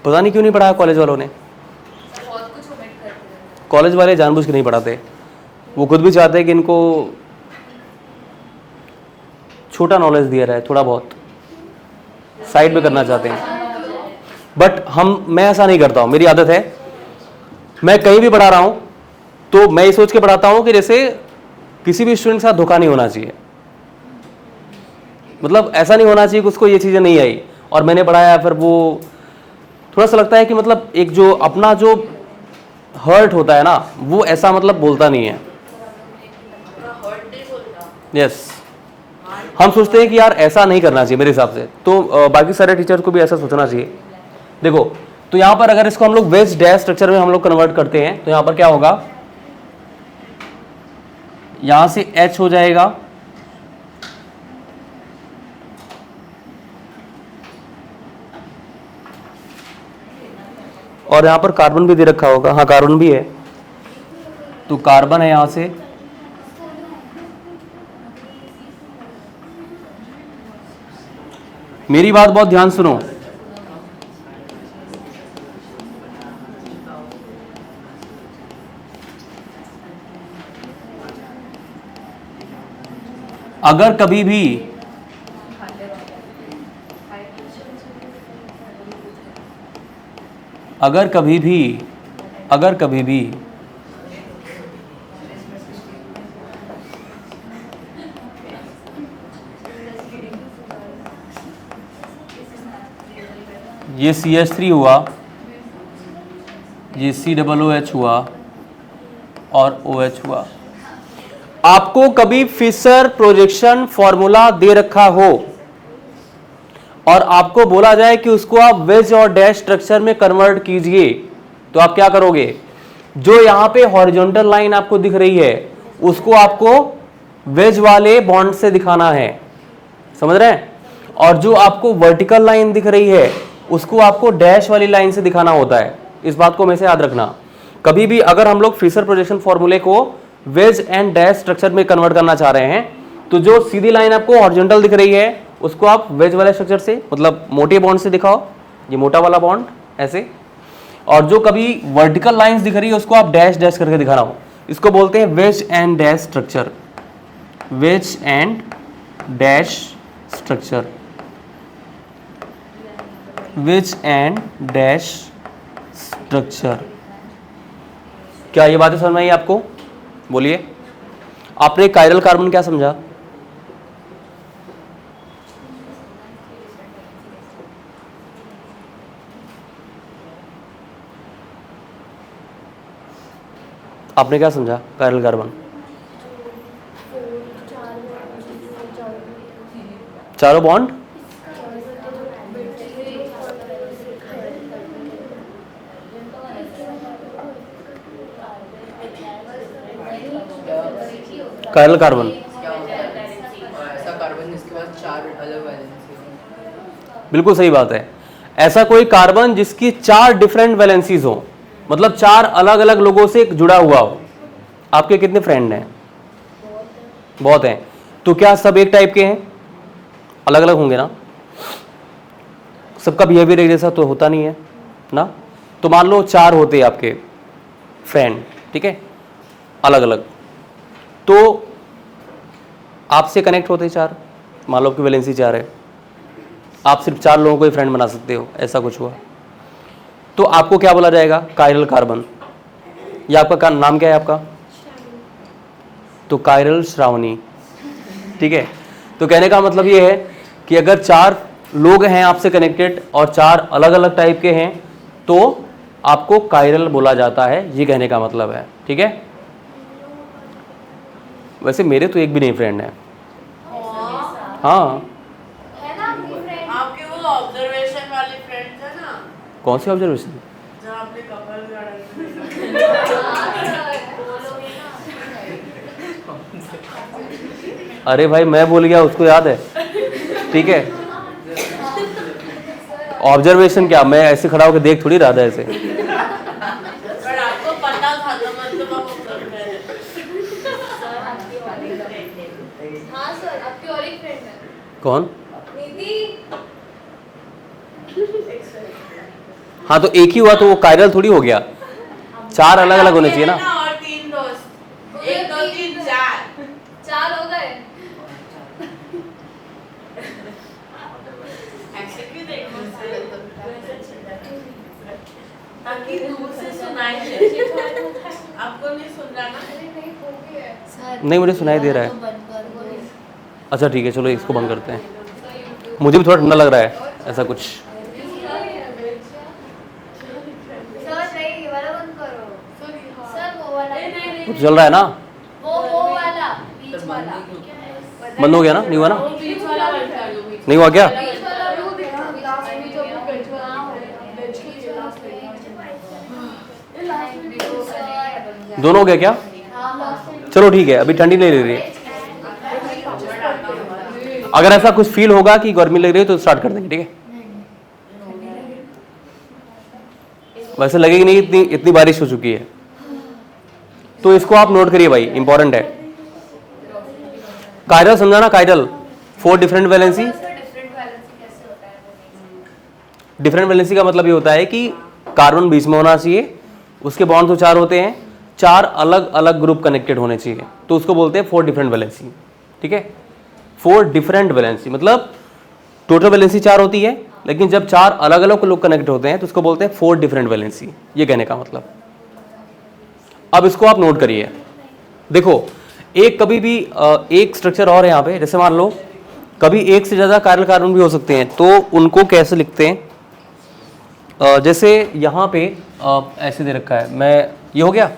पता नहीं क्यों नहीं पढ़ाया कॉलेज वालों ने। बहुत कुछ ओमिट करते हैं। कॉलेज वाले जानबूझ के नहीं पढ़ाते, वो खुद भी चाहते हैं कि इनको छोटा नॉलेज दिया रहा है, थोड़ा बहुत साइड में करना चाहते हैं। बट मैं ऐसा नहीं करता हूँ, मेरी आदत है, मैं कहीं भी पढ़ा रहा हूँ तो मैं ये सोच के पढ़ाता हूँ कि जैसे किसी भी स्टूडेंट के साथ धोखा नहीं होना चाहिए। मतलब ऐसा नहीं होना चाहिए कि उसको ये चीज़ें नहीं आई और मैंने पढ़ाया, फिर वो थोड़ा सा लगता है कि मतलब एक जो अपना जो हर्ट होता है ना, वो ऐसा मतलब बोलता नहीं है। यस, हम सोचते हैं कि यार ऐसा नहीं करना चाहिए मेरे हिसाब से, तो बाकी सारे टीचर को भी ऐसा सोचना चाहिए। देखो, तो यहाँ पर अगर इसको हम लोग वेज डैश स्ट्रक्चर में हम लोग कन्वर्ट करते हैं तो यहाँ पर क्या होगा, यहाँ से H हो जाएगा और यहाँ पर कार्बन भी दे रखा होगा। हाँ, कार्बन भी है, तो कार्बन है यहाँ से, मेरी बात बहुत ध्यान सुनो। अगर कभी भी ये CH3 हुआ, ये COOH हुआ और OH हुआ, आपको कभी फिशर प्रोजेक्शन फॉर्मूला दे रखा हो और आपको बोला जाए कि उसको आप वेज और डैश स्ट्रक्चर में कन्वर्ट कीजिए, तो आप क्या करोगे? जो यहां पे हॉरिजॉन्टल लाइन आपको दिख रही है उसको आपको वेज वाले बॉन्ड से दिखाना है, समझ रहे हैं? और जो आपको वर्टिकल लाइन दिख रही है उसको आपको डैश वाली लाइन से दिखाना होता है। इस बात को हमेशा याद रखना। कभी भी अगर हम लोग फिशर प्रोजेक्शन फॉर्मूले को वेज एंड डैश स्ट्रक्चर में कन्वर्ट करना चाह रहे हैं तो जो सीधी लाइन आपको हॉरिजॉन्टल दिख रही है उसको आप वेज वाले स्ट्रक्चर से, मतलब मोटे बॉन्ड से दिखाओ, ये मोटा वाला बॉन्ड ऐसे, और जो कभी वर्टिकल लाइंस दिख रही है उसको आप डैश डैश करके दिखाना हो। इसको बोलते हैं wedge and dash structure, wedge and dash structure, wedge and dash structure. क्या ये बातें समझ में आई आपको? बोलिए, आपने कायरल कार्बन क्या समझा? आपने क्या समझा कायरल कार्बन? चारों बॉन्ड कायरल कार्बन, ऐसा कार्बन जिसके पास 4 अलग वैलेंसी हो। बिल्कुल सही बात है। ऐसा कोई कार्बन जिसकी 4 डिफरेंट वैलेंसीज हो, मतलब 4 अलग अलग लोगों से जुड़ा हुआ हो। आपके कितने फ्रेंड हैं? बहुत हैं। तो क्या सब एक टाइप के हैं? अलग अलग होंगे ना, सबका बिहेवियर एक जैसा तो होता नहीं है ना। तो मान लो 4 होते आपके फ्रेंड, ठीक है, अलग अलग, तो आपसे कनेक्ट होते 4, मान लो आपकी वैलेंसी 4 है, आप सिर्फ 4 लोगों को ही फ्रेंड बना सकते हो, ऐसा कुछ हुआ तो आपको क्या बोला जाएगा? Chiral carbon. या आपका नाम क्या है आपका? तो कायरल श्रावणी, ठीक है। तो कहने का मतलब ये है कि अगर 4 लोग हैं आपसे कनेक्टेड और 4 अलग अलग टाइप के हैं तो आपको कायरल बोला जाता है, ये कहने का मतलब है, ठीक है। वैसे मेरे तो एक भी नहीं फ्रेंड है। हाँ, है ना आपकी फ्रेंड? आपके वो ऑब्जर्वेशन वाले फ्रेंड्स है ना, कौन सी ऑब्जर्वेशन? जहाँ आपने कपल अरे भाई मैं भूल गया, उसको याद है, ठीक है। ऑब्जर्वेशन क्या, मैं ऐसे खड़ा होकर देख थोड़ी रहा था ऐसे। पर आपको पता था तो मतलब आप ऑब्जर्व कर रहे थे। हाँ सर, आपकी और एक फ्रेंड है। कौन? हाँ तो एक ही हुआ तो वो कायरल थोड़ी हो गया, 4 अलग अलग होने चाहिए ना। और 3 दोस्त, 1 2 3 4 4 हो गए। ऐसे क्यों देखो ताकि दूर से सुनाई दे। आपको नहीं सुन रहा ना? नहीं मुझे सुनाई दे रहा है। अच्छा ठीक है चलो इसको बंद करते हैं, मुझे भी थोड़ा ठंडा लग रहा है ऐसा कुछ। कुछ चल रहा है ना, वो वाला बीच वाला बंद हो गया ना, नहीं हुआ ना, वो बीच वाला बंद कर दो, बीच नहीं हुआ क्या? बीच वाला वो दिखा लास्ट में जो वेज वाला दोनों हो गया क्या? चलो ठीक है, अभी ठंडी नहीं लग रही है। अगर ऐसा कुछ फील होगा कि गर्मी लग रही है तो स्टार्ट कर देंगे, ठीक है? वैसे लगेगी नहीं, इतनी बारिश हो चुकी है। तो इसको आप नोट करिए भाई, इंपॉर्टेंट है। कायरल समझा ना, chiral 4 different valency. Different valency का मतलब ये होता है कि कार्बन बीच में होना चाहिए, उसके बॉन्ड तो 4 होते हैं, 4 अलग अलग ग्रुप कनेक्टेड होने चाहिए, तो उसको बोलते हैं 4 डिफरेंट वैलेंसी, ठीक है? 4 डिफरेंट वैलेंसी मतलब टोटल वैलेंसी 4 होती है, लेकिन जब 4 अलग अलग लोग कनेक्ट होते हैं तो उसको बोलते हैं 4 डिफरेंट वैलेंसी, ये कहने का मतलब। अब इसको आप नोट करिए, देखो एक कभी भी एक स्ट्रक्चर और है यहाँ पे, जैसे मान लो कभी एक से ज़्यादा कायरल कार्बन भी हो सकते हैं, तो उनको कैसे लिखते हैं? जैसे यहाँ पे ऐसे दे रखा है, मैं ये हो गया,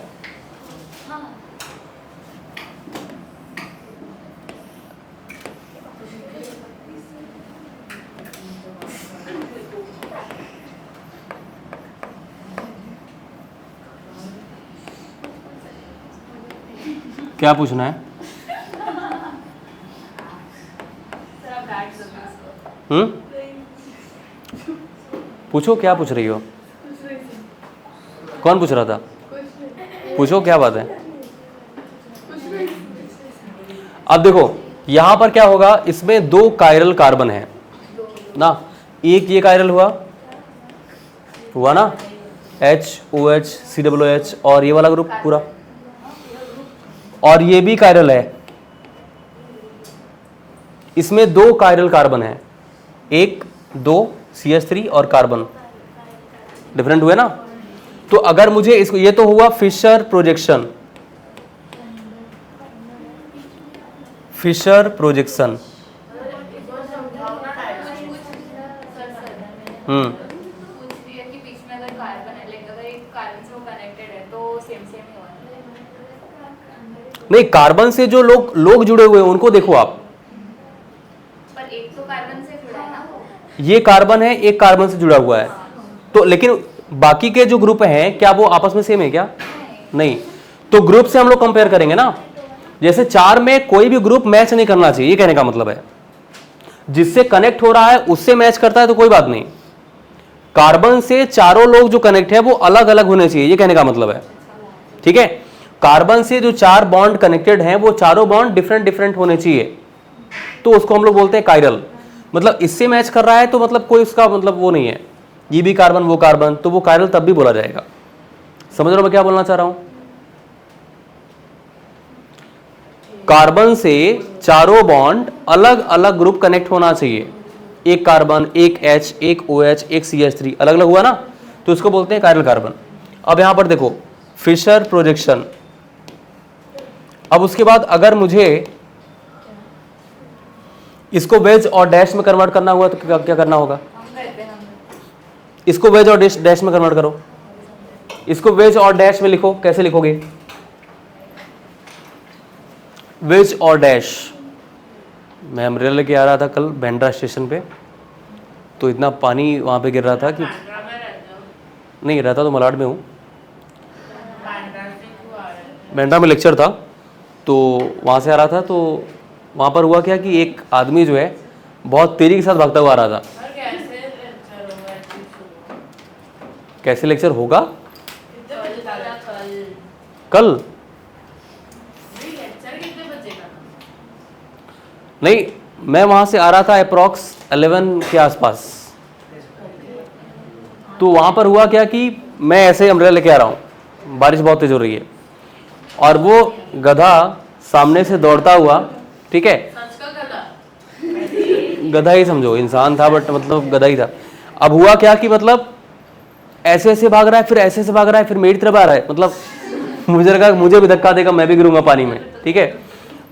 क्या पूछना है? पूछो, क्या पूछ रही हो? कौन पूछ रहा था? पूछो क्या बात है। अब देखो यहां पर क्या होगा, इसमें 2 कायरल कार्बन है ना, एक ये कायरल हुआ ना, HOH COOH, और ये वाला ग्रुप पूरा, और ये भी कायरल है। इसमें 2 कायरल कार्बन है, 1 2 CH3 और कार्बन डिफरेंट हुए ना। तो अगर मुझे इसको, ये तो हुआ फिशर प्रोजेक्शन, फिशर प्रोजेक्शन। पूछ रही है कि बीच में अगर कार्बन है, लाइक अगर एक कार्बन से वो कनेक्टेड है तो सेम ही होगा। नहीं, कार्बन से जो लोग जुड़े हुए हैं उनको देखो आप, पर एक तो कार्बन से जुड़ा है ना, ये कार्बन है, एक कार्बन से जुड़ा हुआ है, तो लेकिन बाकी के जो ग्रुप हैं क्या वो आपस में सेम है क्या? नहीं, तो ग्रुप से हम लोग कंपेयर करेंगे ना। जैसे 4 में कोई भी ग्रुप मैच नहीं करना चाहिए, ये कहने का मतलब है। जिससे कनेक्ट हो रहा है उससे मैच करता है तो कोई बात नहीं, कार्बन से चारों लोग जो कनेक्ट है वो अलग अलग होने चाहिए, ये कहने का मतलब है, ठीक है? कार्बन से जो 4 बॉन्ड कनेक्टेड हैं वो चारों बॉन्ड डिफरेंट डिफरेंट होने चाहिए, तो उसको हम लोग बोलते हैं कायरल। मतलब इससे मैच कर रहा है तो मतलब कोई उसका मतलब वो नहीं है, ये भी कार्बन वो कार्बन, तो वो कायरल तब भी बोला जाएगा। समझ रहे हो मैं क्या बोलना चाह रहा हूं? कार्बन से चारों बॉन्ड अलग अलग ग्रुप कनेक्ट होना चाहिए, एक कार्बन, एक H, एक OH, एक CH3, अलग अलग हुआ ना, तो उसको बोलते हैं कायरल कार्बन। अब यहां पर देखो फिशर प्रोजेक्शन। अब उसके बाद अगर मुझे इसको वेज और डैश में कन्वर्ट करना हुआ तो क्या करना होगा? इसको वेज और डैश में कन्वर्ट करो, इसको वेज और डैश में लिखो, कैसे लिखोगे? वेज और डैश। मैं अम्ब्रेला लेके आ रहा था कल बैंड्रा स्टेशन पे, तो इतना पानी वहाँ पे गिर रहा था कि नहीं, रहता तो मलाड में हूँ, बैंड्रा में लेक्चर था तो वहाँ से आ रहा था, तो वहाँ पर हुआ क्या कि एक आदमी जो है बहुत तेज़ी के साथ भागता हुआ आ रहा था। कैसे लेक्चर होगा? कल नहीं, मैं वहाँ से आ रहा था 11 के आसपास। तो वहाँ पर हुआ क्या कि मैं ऐसे अम्ब्रेला लेके आ रहा हूँ, बारिश बहुत तेज हो रही है, और वो गधा सामने से दौड़ता हुआ, ठीक है, सच का गधा। गधा ही समझो, इंसान था बट मतलब गधा ही था। अब हुआ क्या कि मतलब ऐसे ऐसे भाग रहा है, फिर ऐसे ऐसे भाग रहा है, फिर मेरी तरफ आ रहा है, मतलब मुझे लगा मुझे भी धक्का देगा, मैं भी गिरूंगा पानी में, ठीक है।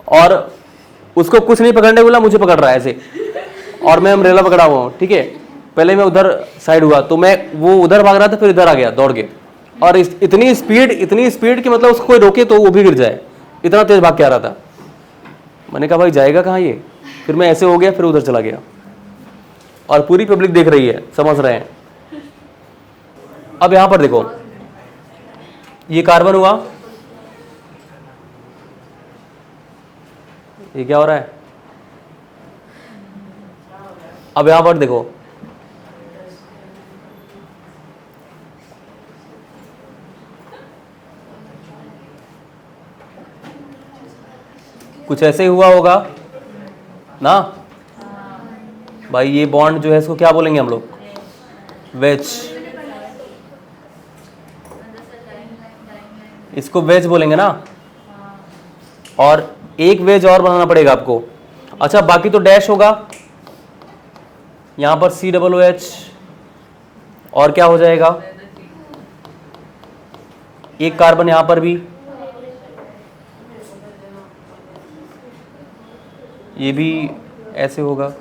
और उसको कुछ नहीं पकड़ने बोला, मुझे पकड़ रहा है ऐसे, और मैं अम्ब्रेला पकड़ा हुआ हूँ, ठीक है। पहले मैं उधर साइड हुआ, तो मैं वो उधर भाग रहा था, फिर इधर आ गया दौड़ के, और इतनी स्पीड कि मतलब उसको कोई रोके तो वो भी गिर जाए, इतना तेज भाग के आ रहा था। मैंने कहा भाई जाएगा कहाँ ये, फिर मैं ऐसे हो गया, फिर उधर चला गया, और पूरी पब्लिक देख रही है, समझ रहे हैं। अब यहां पर देखो, ये कार्बन हुआ, ये क्या हो रहा है। अब यहां पर देखो, कुछ ऐसे ही हुआ होगा ना भाई। ये बॉन्ड जो है इसको क्या बोलेंगे हम लोग, वेज, इसको वेज बोलेंगे ना। और एक वेज और बनाना पड़ेगा आपको। अच्छा, बाकी तो डैश होगा, यहां पर COOH, और क्या हो जाएगा, एक कार्बन यहां पर भी, ये भी ऐसे होगा,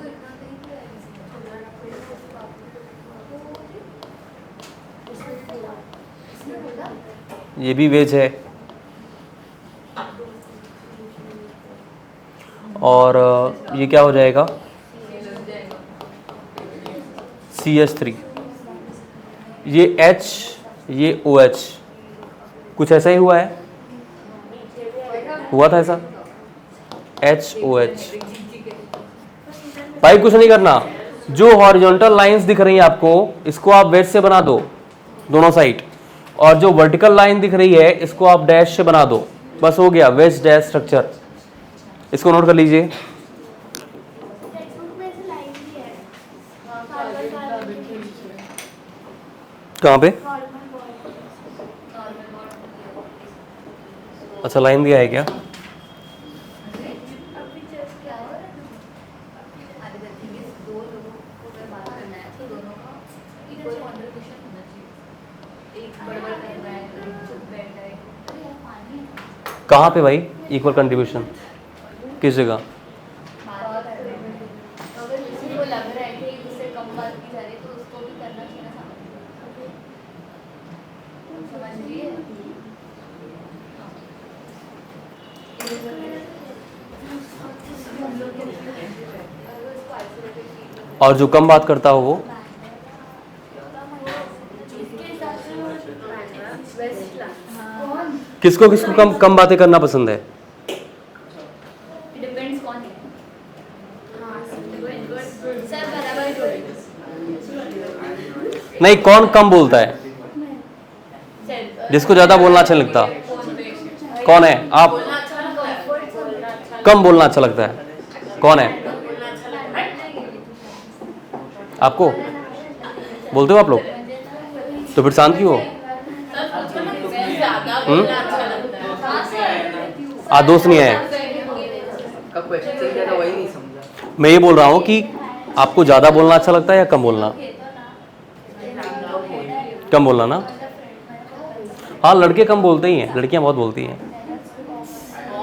ये भी वेज है। और ये क्या हो जाएगा, CH3, ये H, ये OH, कुछ ऐसा ही हुआ है, हुआ था ऐसा, HOH। भाई कुछ नहीं करना, जो हॉरिजॉन्टल लाइंस दिख रही हैं आपको, इसको आप वेज से बना दो दोनों साइड, और जो वर्टिकल लाइन दिख रही है इसको आप डैश से बना दो, बस हो गया वेज डैश स्ट्रक्चर। इसको नोट कर लीजिए। कहाँ पे, अच्छा लाइन दिया है क्या, कहाँ पे भाई इक्वल कंट्रीब्यूशन, किस जगह, अगर किसी को लग रहा है कि उससे कम बात की जा रही है तो उसको भी करना चाहिए ना, समझिए। और जो कम बात करता हो वो, किसको किसको कम बातें करना पसंद है, डिपेंड्स कौन है। सर बराबर नहीं कौन कम बोलता है, जिसको ज्यादा बोलना अच्छा नहीं लगता, कौन है आप, बोलना अच्छा लगता है, बोलना अच्छा कम बोलना अच्छा लगता है, कौन है बोलना अच्छा लगता है। आपको, बोलते हो आप लोग, तो फिर शांत क्यों हो, सर पूछो ना, किसको ज्यादा बोलना अच्छा लगता है। दोस्त नहीं है। का क्वेश्चन सही था, वही नहीं समझा। मैं ये बोल रहा हूँ कि आपको ज्यादा बोलना अच्छा लगता है या कम बोलना, कम बोलना ना। हाँ लड़के कम बोलते ही हैं, लड़कियां बहुत बोलती हैं।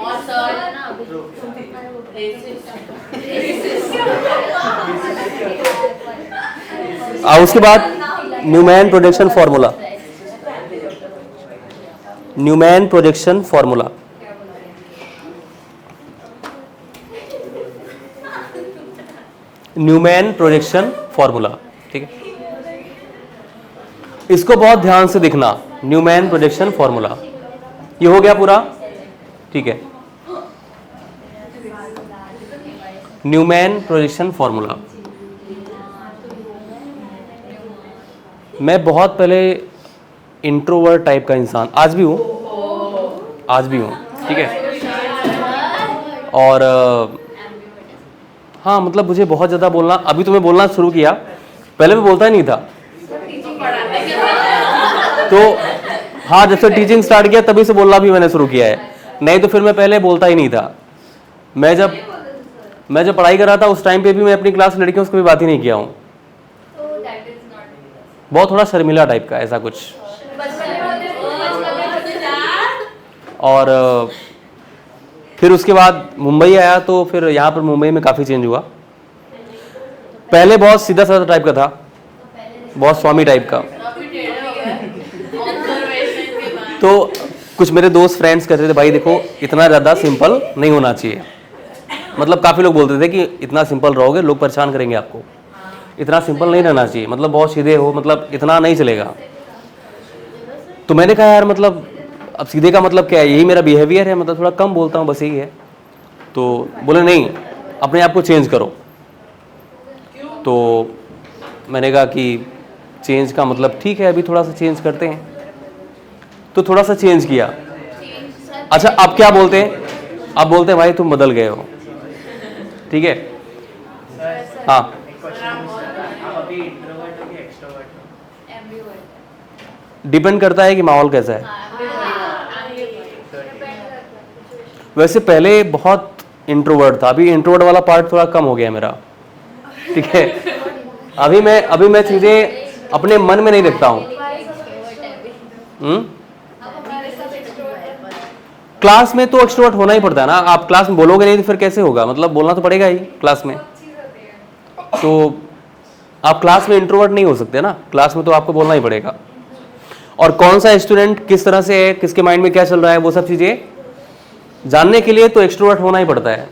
और सर उसके बाद Newman projection formula, Newman projection formula, Newman projection formula, ठीक है। इसको बहुत ध्यान से देखना, न्यूमैन प्रोजेक्शन फार्मूला, ये हो गया पूरा, ठीक है। न्यूमैन प्रोजेक्शन फार्मूला, मैं बहुत पहले इंट्रोवर्ट टाइप का इंसान, आज भी हूँ, ठीक है। और हाँ मतलब मुझे बहुत ज़्यादा बोलना, अभी तो मैं बोलना शुरू किया, पहले मैं बोलता ही नहीं था। तो हाँ, जब से टीचिंग स्टार्ट किया तभी से बोलना भी मैंने शुरू किया है, नहीं तो फिर मैं पहले बोलता ही नहीं था। मैं जब पढ़ाई कर रहा था उस टाइम पे भी मैं अपनी क्लास लड़कियों से कभी बात ही नहीं किया हूँ। तो दैट इज नॉट बहुत थोड़ा शर्मिला टाइप का ऐसा कुछ। और फिर उसके बाद मुंबई आया तो फिर यहाँ पर मुंबई में काफ़ी चेंज हुआ। पहले बहुत सीधा साधा टाइप का था, बहुत स्वामी टाइप का। तो कुछ मेरे दोस्त फ्रेंड्स कहते थे भाई देखो इतना ज़्यादा सिंपल नहीं होना चाहिए, मतलब काफ़ी लोग बोलते थे कि इतना सिंपल रहोगे लोग परेशान करेंगे आपको, इतना सिंपल नहीं रहना चाहिए, मतलब बहुत सीधे हो, मतलब इतना नहीं चलेगा। तो मैंने कहा यार मतलब अब सीधे का मतलब क्या है, यही मेरा बिहेवियर है, मतलब थोड़ा कम बोलता हूँ बस यही है। तो बोले नहीं अपने आप को चेंज करो। तो मैंने कहा कि चेंज का मतलब ठीक है अभी थोड़ा सा चेंज करते हैं, तो थोड़ा सा चेंज किया। अच्छा अब क्या बोलते हैं, अब बोलते हैं भाई तुम बदल गए हो, ठीक है। हाँ अभी इंट्रोवर्ट हो कि एक्सट्रोवर्ट हो? एम्बिवर्ट। डिपेंड करता है कि माहौल कैसा है। वैसे पहले बहुत इंट्रोवर्ट था, अभी इंट्रोवर्ट वाला पार्ट थोड़ा कम हो गया मेरा, ठीक है। अभी मैं चीज़ें अपने मन में नहीं रखता हूँ। क्लास में तो एक्सट्रोवर्ट होना ही पड़ता है ना, आप क्लास में बोलोगे नहीं तो फिर कैसे होगा, मतलब बोलना तो पड़ेगा ही क्लास में। तो आप क्लास में इंट्रोवर्ट नहीं हो सकते ना, क्लास में तो आपको बोलना ही पड़ेगा। और कौन सा स्टूडेंट किस तरह से है, किसके माइंड में क्या चल रहा है, वो सब चीज़ें जानने के लिए तो एक्सट्रोवर्ट होना ही पड़ता है।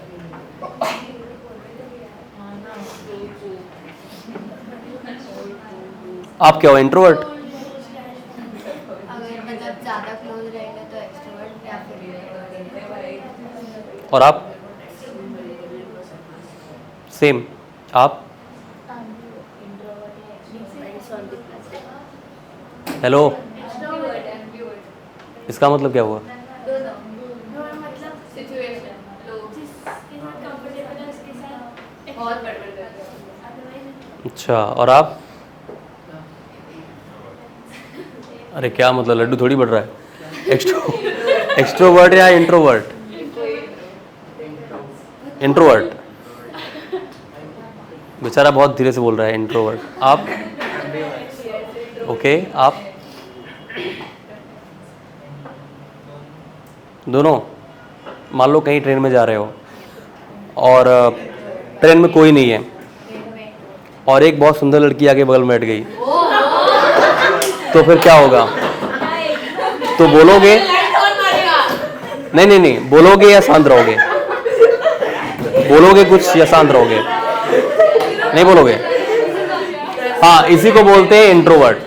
आप क्या हो, इंट्रोवर्ट? अगर मतलब ज्यादा क्लोज रहेंगे तो एक्सट्रोवर्ट या फिर और आप? सेम। आप? हेलो, इसका मतलब क्या हुआ? मतलब सिचुएशन लोग बहुत बड़बड़ करते हैं। अच्छा, और आप? अरे क्या मतलब लड्डू थोड़ी बढ़ रहा है। एक्सट्रोवर्ट या इंट्रोवर्ट? इंट्रोवर्ट। बेचारा बहुत धीरे से बोल रहा है, इंट्रोवर्ट। आप? ओके, आप? दोनों? मान लो कहीं ट्रेन में जा रहे हो और ट्रेन में कोई नहीं है और एक बहुत सुंदर लड़की आके बगल में बैठ गई, तो फिर क्या होगा? तो बोलोगे? नहीं, बोलोगे या शांत रहोगे? बोलोगे कुछ या शांत रहोगे? नहीं बोलोगे? हाँ, इसी को बोलते हैं इंट्रोवर्ट।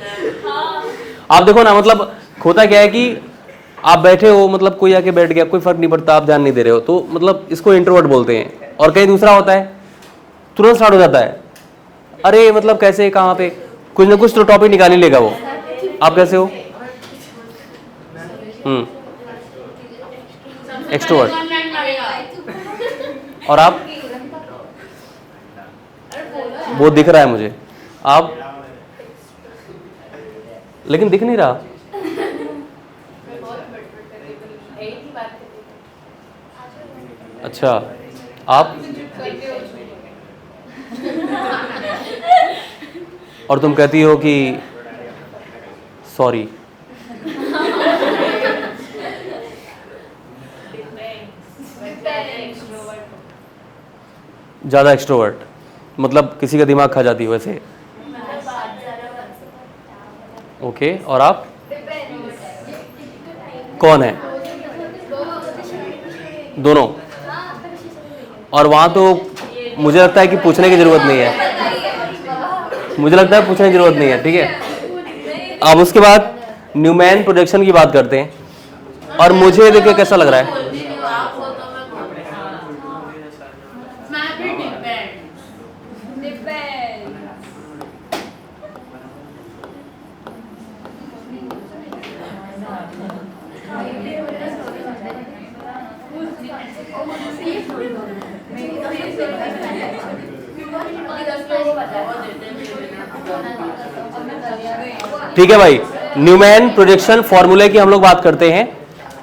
आप देखो ना, मतलब होता क्या है कि आप बैठे हो, मतलब कोई आके बैठ गया, कोई फर्क नहीं पड़ता, आप ध्यान नहीं दे रहे हो, तो मतलब इसको इंट्रोवर्ट बोलते हैं। और कहीं दूसरा होता है तुरंत स्टार्ट हो जाता है, अरे मतलब कैसे, कहाँ पे, कुछ ना कुछ तो टॉपिक निकाल ही लेगा वो। आप कैसे हो? एक्सट्रोवर्ट। और आप? वो दिख रहा है मुझे। आप? लेकिन दिख नहीं रहा। अच्छा, आप? और तुम कहती हो कि सॉरी। ज़्यादा एक्सट्रोवर्ट, मतलब किसी का दिमाग खा जाती हो वैसे। ओके, और आप? कौन है? दोनों? और वहाँ तो मुझे लगता है कि पूछने की ज़रूरत नहीं है, मुझे लगता है पूछने की ज़रूरत नहीं है, ठीक है। अब उसके बाद न्यूमैन प्रोजेक्शन की बात करते हैं। और मुझे देखिए कैसा लग रहा है, ठीक है भाई, न्यूमैन प्रोजेक्शन फॉर्मूले की हम लोग बात करते हैं।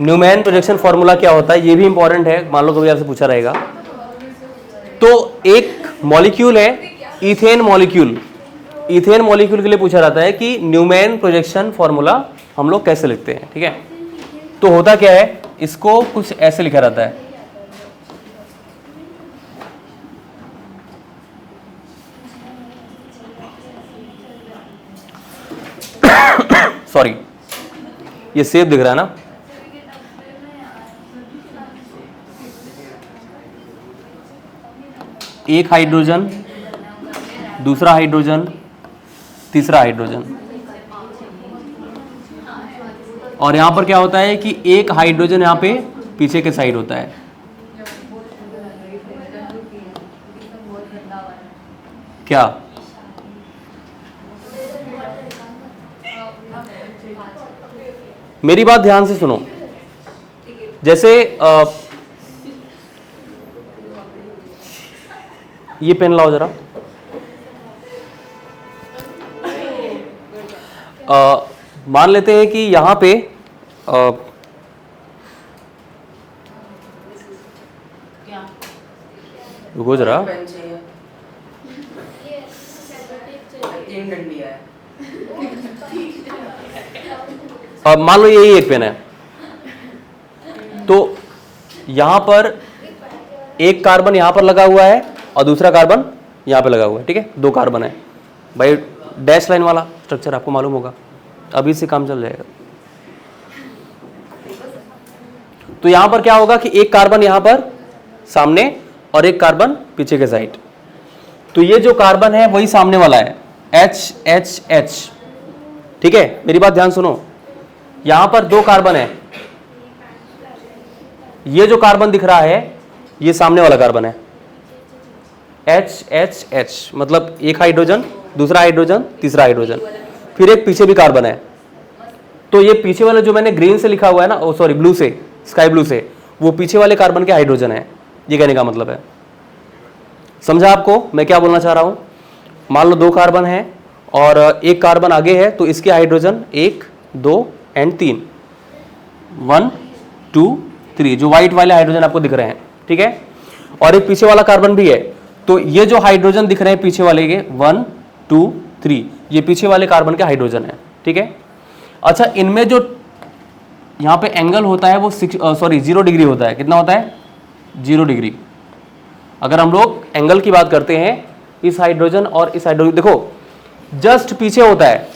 न्यूमैन प्रोजेक्शन फॉर्मूला क्या होता है, ये भी इंपॉर्टेंट है, मान लो कभी आपसे पूछा रहेगा। तो एक मॉलिक्यूल है इथेन मॉलिक्यूल, इथेन मॉलिक्यूल के लिए पूछा जाता है कि न्यूमैन प्रोजेक्शन फॉर्मूला हम लोग कैसे लिखते हैं। ठीक है, तो होता क्या है, इसको कुछ ऐसे लिखा रहता है, सॉरी ये सेव दिख रहा है ना, एक हाइड्रोजन, दूसरा हाइड्रोजन, तीसरा हाइड्रोजन, और यहां पर क्या होता है कि एक हाइड्रोजन यहां पे पीछे के साइड होता है। क्या मेरी बात ध्यान से सुनो, जैसे ये पेन लाओ जरा, मान लेते हैं कि यहां पे रुको जरा, पेन चाहिए, 3 डंडियां है। मान लो यही एक पेन है, तो यहां पर एक कार्बन यहां पर लगा हुआ है और दूसरा कार्बन यहां पे लगा हुआ है। ठीक है, 2 कार्बन है भाई, डैश लाइन वाला स्ट्रक्चर आपको मालूम होगा, अभी से काम चल जाएगा। तो यहां पर क्या होगा कि एक कार्बन यहां पर सामने और एक कार्बन पीछे के साइड, तो ये जो कार्बन है वही सामने वाला है, HHH। ठीक है, मेरी बात ध्यान सुनो, यहां पर 2 कार्बन है, ये जो कार्बन दिख रहा है ये सामने वाला कार्बन है, HHH, मतलब एक हाइड्रोजन, दूसरा हाइड्रोजन, तीसरा हाइड्रोजन, फिर एक पीछे भी कार्बन है। तो ये पीछे वाला जो मैंने ग्रीन से लिखा हुआ है ना, ओ सॉरी ब्लू से, स्काई ब्लू से, वो पीछे वाले कार्बन के हाइड्रोजन है, ये कहने का मतलब है। समझा आपको मैं क्या बोलना चाह रहा हूं? मान लो 2 कार्बन है और एक कार्बन आगे है, तो इसके हाइड्रोजन 1, 2 एंड 3, 1, 2, 3, जो व्हाइट वाले हाइड्रोजन आपको दिख रहे हैं। ठीक है, और एक पीछे वाला कार्बन भी है, तो ये जो हाइड्रोजन दिख रहे हैं पीछे वाले के 1, 2, 3, ये पीछे वाले कार्बन के हाइड्रोजन है। ठीक है, अच्छा इनमें जो यहाँ पे एंगल होता है वो 0 डिग्री होता है। कितना होता है? 0 डिग्री। अगर हम लोग एंगल की बात करते हैं, इस हाइड्रोजन और इस हाइड्रोजन, देखो जस्ट पीछे होता है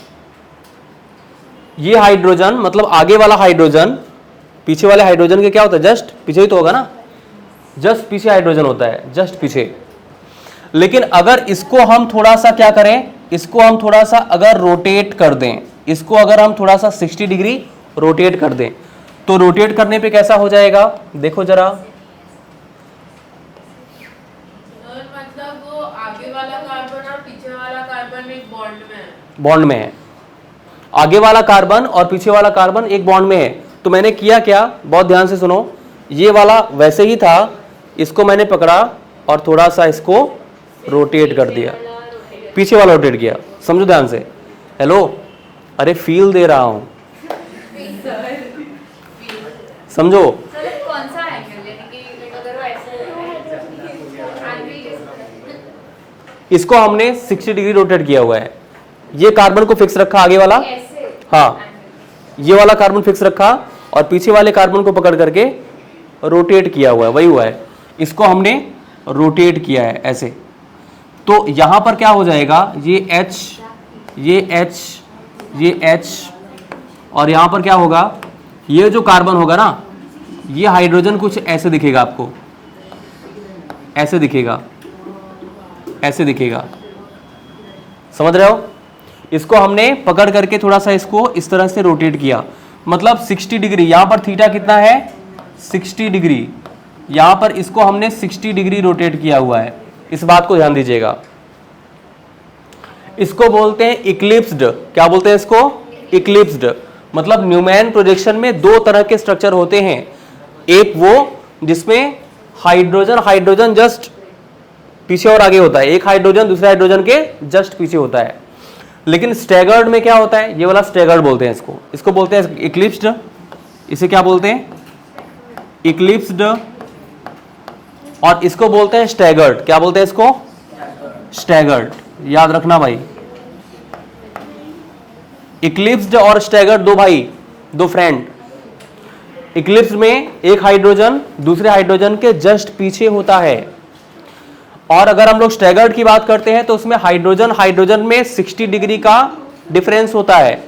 ये हाइड्रोजन, मतलब आगे वाला हाइड्रोजन पीछे वाले हाइड्रोजन के क्या होता है, जस्ट पीछे ही तो होगा ना, जस्ट पीछे हाइड्रोजन होता है, जस्ट पीछे। लेकिन अगर इसको हम थोड़ा सा क्या करें, इसको हम थोड़ा सा अगर रोटेट कर दें, इसको अगर हम थोड़ा सा 60 डिग्री रोटेट कर दें, तो रोटेट करने पे कैसा हो जाएगा, देखो जरा, मतलब वो आगे वाला कार्बन और पीछे वाला कार्बन एक बॉन्ड में है। बॉन्ड में है, आगे वाला कार्बन और पीछे वाला कार्बन एक बॉन्ड में है। तो मैंने किया क्या, बहुत ध्यान से सुनो, ये वाला वैसे ही था, इसको मैंने पकड़ा और थोड़ा सा इसको रोटेट कर दिया, पीछे वाला रोटेट किया। समझो ध्यान से, हेलो, अरे फील दे रहा हूं, समझो। सर कौन सा एंगल, यानी कि अगर वो ऐसे इसको हमने 60 डिग्री रोटेट किया हुआ है, ये कार्बन को फिक्स रखा आगे वाला, ऐसे, हाँ ये वाला कार्बन फिक्स रखा और पीछे वाले कार्बन को पकड़ करके रोटेट किया हुआ है, वही हुआ है, इसको हमने रोटेट किया है ऐसे। तो यहां पर क्या हो जाएगा, ये H, ये H, ये H, और यहां पर क्या होगा, ये जो कार्बन होगा ना, ये हाइड्रोजन कुछ ऐसे दिखेगा आपको, ऐसे दिखेगा, ऐसे दिखेगा, समझ रहे हो? इसको हमने पकड़ करके थोड़ा सा इसको इस तरह से रोटेट किया, मतलब 60 डिग्री। यहां पर थीटा कितना है, 60 डिग्री, यहां पर इसको हमने 60 डिग्री रोटेट किया हुआ है, इस बात को ध्यान दीजिएगा। इसको बोलते हैं इक्लिप्स्ड। क्या बोलते हैं इसको? इक्लिप्स्ड। मतलब न्यूमैन प्रोजेक्शन में 2 तरह के स्ट्रक्चर होते हैं, एक वो जिसमें हाइड्रोजन हाइड्रोजन जस्ट पीछे और आगे होता है, एक हाइड्रोजन दूसरे हाइड्रोजन के जस्ट पीछे होता है। लेकिन स्टैगर्ड में क्या होता है, ये वाला स्टैगर्ड बोलते हैं इसको, इसको बोलते हैं इक्लिप्स्ड। इसे क्या बोलते हैं, इक्लिप्स्ड। और इसको बोलते हैं स्टैगर्ड। क्या बोलते हैं इसको, स्टैगर्ड। याद रखना भाई, इक्लिप्स्ड और स्टैगर्ड दो भाई, दो फ्रेंड। इक्लिप्स में एक हाइड्रोजन दूसरे हाइड्रोजन के जस्ट पीछे होता है। और अगर हम लोग स्टैगर्ड की बात करते हैं तो उसमें हाइड्रोजन हाइड्रोजन में 60 डिग्री का डिफरेंस होता है।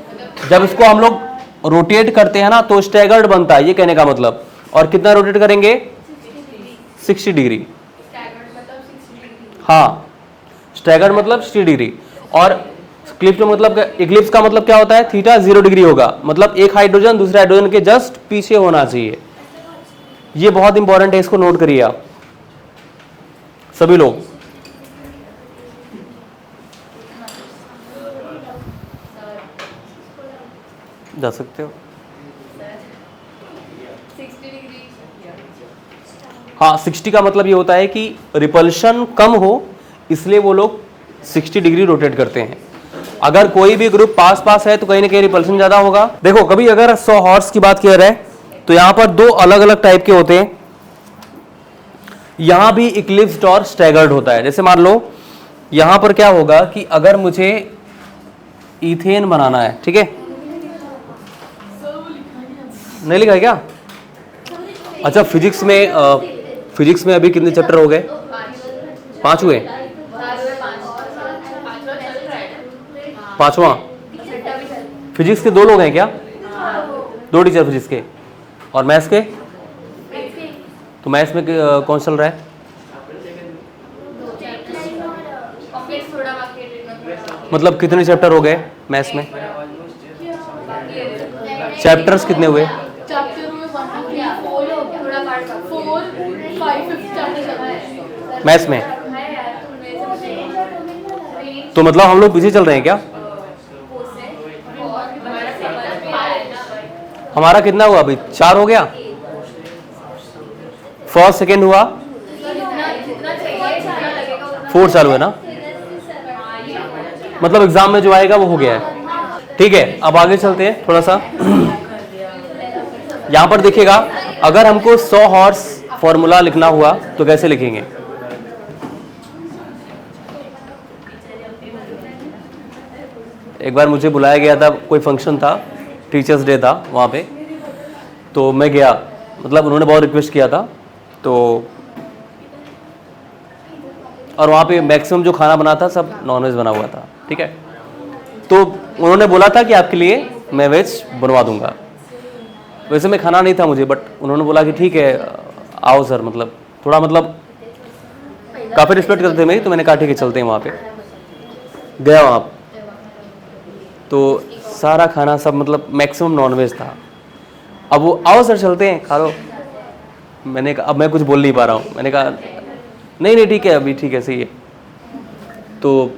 जब इसको हम लोग रोटेट करते हैं ना तो स्टैगर्ड बनता है, ये कहने का मतलब। और कितना रोटेट करेंगे, 60 डिग्री। हाँ, स्टैगर्ड मतलब 60 डिग्री। और इक्लिप्स मतलब, इक्लिप्स का मतलब क्या होता है, थीटा 0 डिग्री होगा, मतलब एक हाइड्रोजन दूसरे हाइड्रोजन के जस्ट पीछे होना चाहिए। ये बहुत इंपॉर्टेंट है, इसको नोट करिए आप सभी लोग। जा सकते हो। 60 डिग्री। हाँ, 60 का मतलब ये होता है कि रिपल्शन कम हो, इसलिए वो लोग 60 डिग्री रोटेट करते हैं। अगर कोई भी ग्रुप पास पास है तो कहीं ना कहीं रिपल्शन ज्यादा होगा। देखो, कभी अगर 100 हॉर्स की बात किया जाए तो यहां पर दो अलग अलग टाइप के होते हैं। यहां भी इक्लिप्स्ड और स्टैगर्ड होता है। जैसे मान लो यहां पर क्या होगा कि अगर मुझे इथेन बनाना है, ठीक है, नहीं लिखा है क्या? अच्छा, फिजिक्स में अभी कितने चैप्टर हो गए, 5 हुए, 5वां। फिजिक्स के 2 लोग हैं क्या, 2 टीचर फिजिक्स के। और मैथ्स के, तो मैथ्स में कौन चल रहा है? मतलब कितने चैप्टर हो गए मैथ्स में, चैप्टर्स कितने हुए? मैथ्स में तो मतलब हम लोग पीछे चल रहे हैं क्या? हमारा कितना हुआ अभी, 4 हो गया। फर्स्ट सेकेंड हुआ, 4 चालू है ना, मतलब एग्जाम में जो आएगा वो हो गया है। ठीक है, अब आगे चलते हैं थोड़ा सा। यहां पर देखिएगा, अगर हमको 100 हॉर्स फॉर्मूला लिखना हुआ तो कैसे लिखेंगे? एक बार मुझे बुलाया गया था, कोई फंक्शन था, टीचर्स डे था वहाँ पे, तो मैं गया, मतलब उन्होंने बहुत रिक्वेस्ट किया था। तो और वहाँ पे मैक्सिमम जो खाना बना था सब नॉनवेज बना हुआ था, ठीक है। तो उन्होंने बोला था कि आपके लिए मैं वेज बनवा दूंगा। वैसे मैं खाना नहीं था मुझे, बट उन्होंने बोला कि ठीक है आओ सर, मतलब थोड़ा मतलब काफ़ी रिस्पेक्ट करते थे मेरी, तो मैंने कहा ठीक है चलते हैं वहाँ पे। गया वहाँ तो सारा खाना सब मतलब मैक्सिमम नॉनवेज था। अब वो आओ सर चलते हैं खा लो, मैंने कहा अब मैं कुछ बोल नहीं पा रहा हूँ, मैंने कहा नहीं नहीं ठीक है अभी ठीक है सही है। तो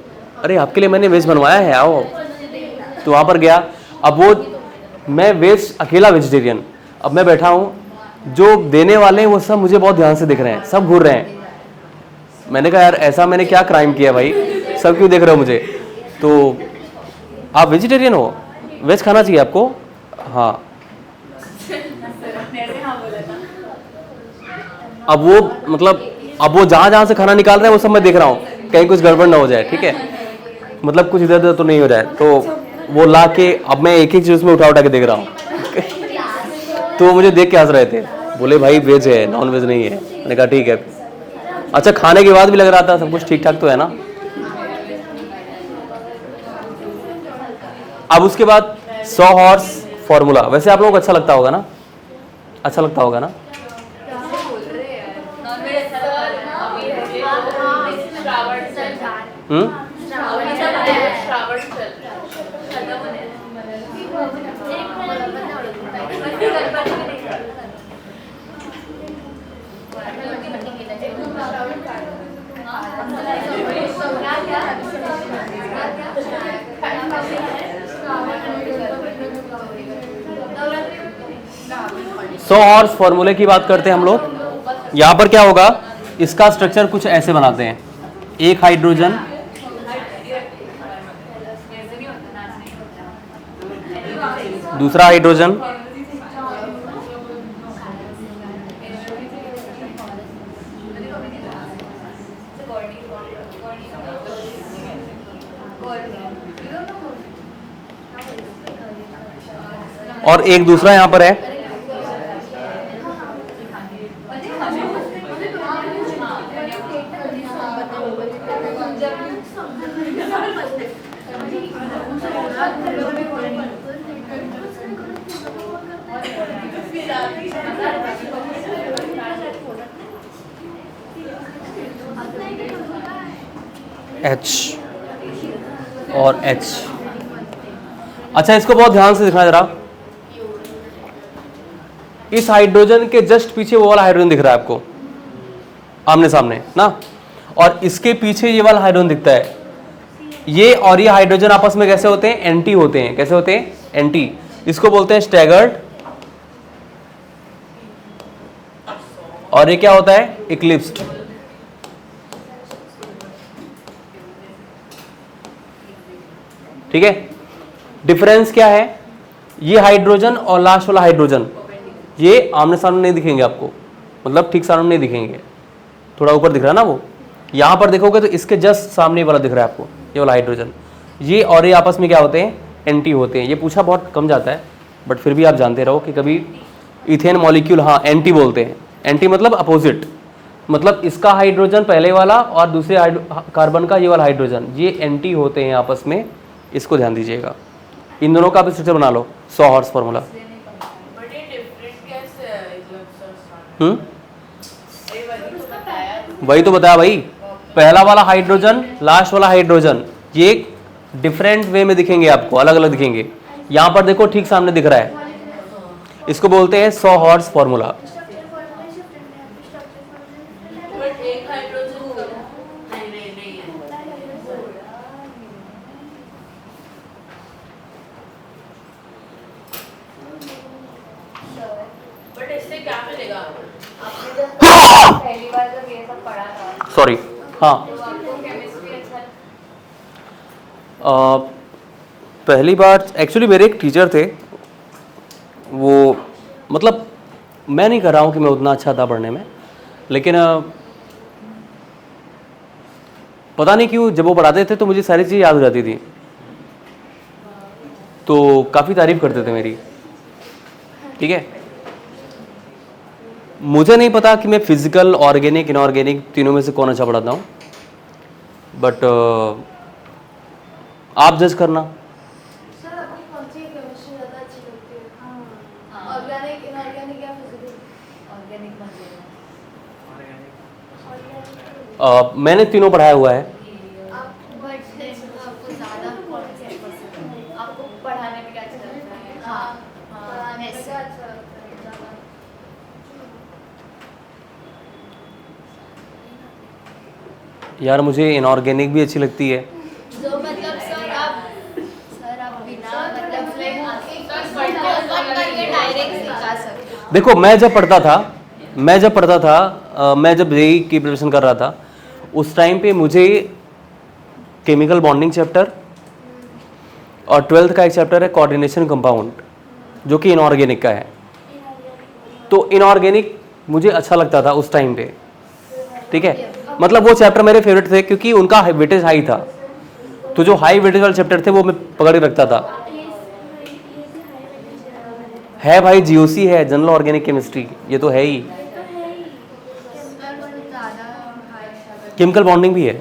अरे आपके लिए मैंने वेज बनवाया है आओ। तो वहाँ पर गया, अब वो मैं वेज अकेला वेजिटेरियन, अब मैं बैठा हूँ, जो देने वाले हैं वो सब मुझे बहुत ध्यान से देख रहे हैं, सब घूर रहे हैं। मैंने कहा यार ऐसा मैंने क्या क्राइम किया भाई, सब क्यों देख रहे हो मुझे? तो आप वेजिटेरियन हो, वेज खाना चाहिए आपको? हाँ। अब वो मतलब अब वो जहाँ से खाना निकाल रहे हैं वो सब मैं देख रहा हूँ, कहीं कुछ गड़बड़ ना हो जाए, ठीक है, मतलब कुछ इधर उधर तो नहीं हो जाए। तो वो ला के अब मैं एक ही चीज उसमें उठा के देख रहा हूँ। तो वो मुझे देख के हंस रहे थे, बोले भाई वेज है नॉन वेज नहीं है। मैंने कहा ठीक है। अच्छा, खाने के बाद भी लग रहा था सब कुछ ठीक ठाक तो है ना। अब उसके बाद 100 हॉर्स फॉर्मूला, वैसे आप लोगों को अच्छा लगता होगा ना, अच्छा लगता होगा ना। सौ हॉर्स फॉर्मूले की बात करते हैं हम लोग। यहाँ पर क्या होगा, इसका स्ट्रक्चर कुछ ऐसे बनाते हैं, एक हाइड्रोजन, दूसरा हाइड्रोजन, और एक दूसरा यहाँ पर है, H और H। अच्छा, इसको बहुत ध्यान से दिखना जरा। इस हाइड्रोजन के जस्ट पीछे वो वाला हाइड्रोजन दिख रहा है आपको, आमने सामने ना, और इसके पीछे ये वाला हाइड्रोजन दिखता है। ये और ये हाइड्रोजन आपस में कैसे होते हैं, एंटी होते हैं। कैसे होते हैं, एंटी। इसको बोलते हैं स्टैगर्ड, और ये क्या होता है, इक्लिप्स्ड। ठीक है, डिफरेंस क्या है, ये हाइड्रोजन और लास्ट वाला हाइड्रोजन ये आमने सामने नहीं दिखेंगे आपको, मतलब ठीक सामने नहीं दिखेंगे, थोड़ा ऊपर दिख रहा है ना वो। यहाँ पर देखोगे तो इसके जस्ट सामने वाला दिख रहा है आपको, ये वाला हाइड्रोजन। ये और ये आपस में क्या होते हैं, एंटी होते हैं। ये पूछा बहुत कम जाता है, बट फिर भी आप जानते रहो कि कभी इथेन मॉलिक्यूल, हाँ एंटी बोलते हैं। एंटी मतलब अपोजिट, मतलब इसका हाइड्रोजन पहले वाला और दूसरे कार्बन का ये वाला हाइड्रोजन, ये एंटी होते हैं आपस में। इसको ध्यान दीजिएगा। इन दोनों का भी स्ट्रक्चर बना लो, 100 हॉर्स फार्मूला। बट ये डिफरेंट कैसे है वही तो बताया भाई, पहला वाला हाइड्रोजन, लास्ट वाला हाइड्रोजन, ये डिफरेंट वे में दिखेंगे आपको, अलग अलग दिखेंगे। यहाँ पर देखो ठीक सामने दिख रहा है, इसको बोलते हैं 100 हॉर्स फार्मूला। बट एक हाइड्रोजन नहीं है। बट इससे क्या मिलेगा? आपने जब पहली बार जब ये सब पढ़ा था, सॉरी, हाँ तो आपको केमिस्ट्री अच्छा पहली बार एक्चुअली मेरे एक टीचर थे, वो मतलब मैं नहीं कर रहा हूँ कि मैं उतना अच्छा था पढ़ने में, लेकिन पता नहीं क्यों जब वो पढ़ाते थे तो मुझे सारी चीज़ याद हो जाती थी, तो काफ़ी तारीफ करते थे मेरी। ठीक है, मुझे नहीं पता कि मैं फिजिकल, ऑर्गेनिक, इनऑर्गेनिक तीनों में से कौन अच्छा पढ़ाता हूँ, बट आप जज करना। सर आपकी कौन सी केमिस्ट्री ज़्यादा अच्छी लगती है? ऑर्गेनिक, इनऑर्गेनिक या फिजिकल? ऑर्गेनिक मैंने तीनों पढ़ाया हुआ है। आपको ज़्यादा कौन सी पसंद है? आपको पढ़ाने में क्या अच्छा लगता है? हाँ, पढ़ाने में क्या अच्छा लगता है ज़्यादा? यार मुझे इनऑर्गेनिक भी अच्छी लगती है। जो मतलब सर आप बिना मतलब करके डायरेक्ट सिखा सकते हो। देखो मैं जब पढ़ता था, मैं जब जेईई की प्रिपरेशन कर रहा था, उस टाइम पे मुझे केमिकल बॉन्डिंग चैप्टर और 12th का एक चैप्टर है कोऑर्डिनेशन कंपाउंड, जो कि इनऑर्गेनिक का है। तो इनऑर्गेनिक मुझे अच्छा लगता था उस टाइम पे। ठीक है, मतलब वो चैप्टर मेरे फेवरेट थे क्योंकि उनका वेटेज हाई था, तो जो हाई वेटेज वाले चैप्टर थे वो मैं पकड़ के रखता था। है भाई, जीओसी है, जनरल ऑर्गेनिक केमिस्ट्री, ये तो है ही। केमिकल बॉन्डिंग भी है।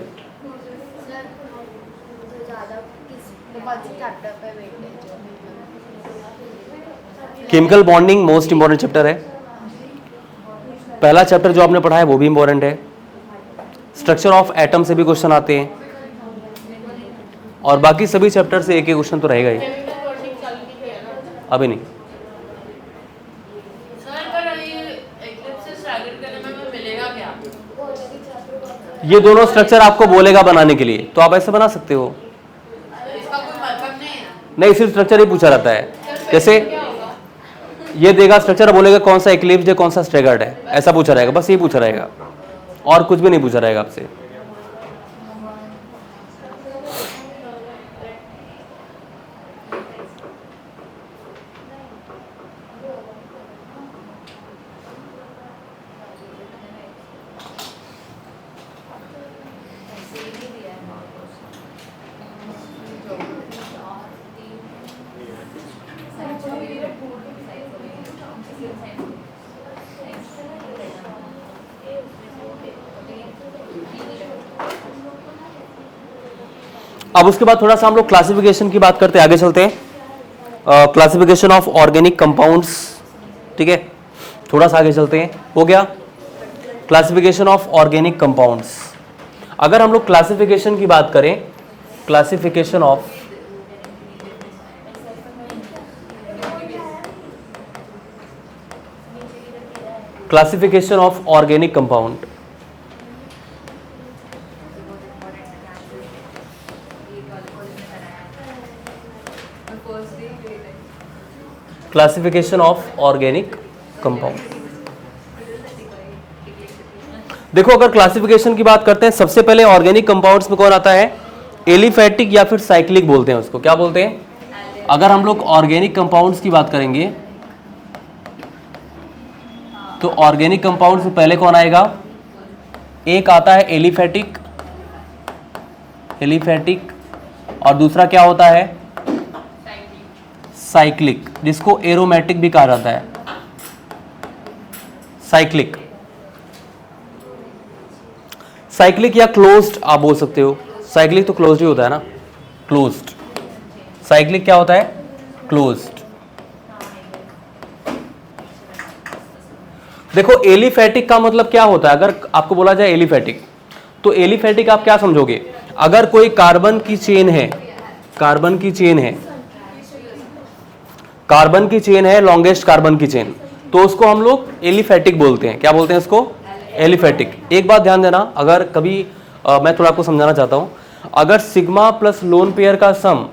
Chemical bonding most important chapter है। पहला चैप्टर जो आपने पढ़ा है वो भी इंपॉर्टेंट है। स्ट्रक्चर ऑफ एटम से भी क्वेश्चन आते हैं, और बाकी सभी चैप्टर से एक एक क्वेश्चन तो रहेगा ही। अभी नहीं सर, पर ये इक्लिप्स से स्ट्रगल करने में मिलेगा क्या? ये दोनों स्ट्रक्चर आपको बोलेगा बनाने के लिए, तो आप ऐसे बना सकते हो। इसका कोई मतलब नहीं है। नहीं, सिर्फ स्ट्रक्चर ही पूछा रहता है। जैसे ये देगा स्ट्रक्चर, बोलेगा कौन सा इक्लिप्स्ड है कौन सा स्टैगर्ड है, ऐसा पूछा रहेगा, बस ये पूछा रहेगा और कुछ भी नहीं पूछा रहेगा आपसे। अब उसके बाद थोड़ा सा हम लोग क्लासिफिकेशन की बात करते हैं, आगे चलते हैं। क्लासिफिकेशन ऑफ ऑर्गेनिक कंपाउंड्स, ठीक है, थोड़ा सा आगे चलते हैं। हो गया क्लासिफिकेशन ऑफ ऑर्गेनिक कंपाउंड्स। अगर हम लोग क्लासिफिकेशन की बात करें, classification of organic compound, classification of organic compound. देखो अगर क्लासिफिकेशन की बात करते हैं, सबसे पहले ऑर्गेनिक कंपाउंड्स में कौन आता है? एलिफैटिक या फिर साइक्लिक बोलते हैं उसको, क्या बोलते हैं? अगर हम लोग ऑर्गेनिक कंपाउंड्स की बात करेंगे तो ऑर्गेनिक कंपाउंड्स में पहले कौन आएगा? एक आता है एलिफैटिक, एलिफैटिक, और दूसरा क्या होता है? साइक्लिक, जिसको एरोमेटिक भी कहा जाता है, साइक्लिक। साइक्लिक या क्लोज्ड आप बोल सकते हो, साइक्लिक तो क्लोज्ड ही होता है ना, क्लोज्ड। साइक्लिक क्या होता है? क्लोज्ड। देखो एलिफैटिक का मतलब क्या होता है? अगर आपको बोला जाए एलिफैटिक, तो एलिफैटिक आप क्या समझोगे? अगर कोई कार्बन की चेन है, कार्बन की चेन है, कार्बन की चेन है, लॉन्गेस्ट कार्बन की चेन, तो उसको हम लोग एलिफैटिक बोलते हैं। क्या बोलते हैं उसको? एलिफैटिक। एक बात ध्यान देना, अगर कभी मैं थोड़ा आपको समझाना चाहता हूं, अगर सिग्मा प्लस लोन पेयर का सम,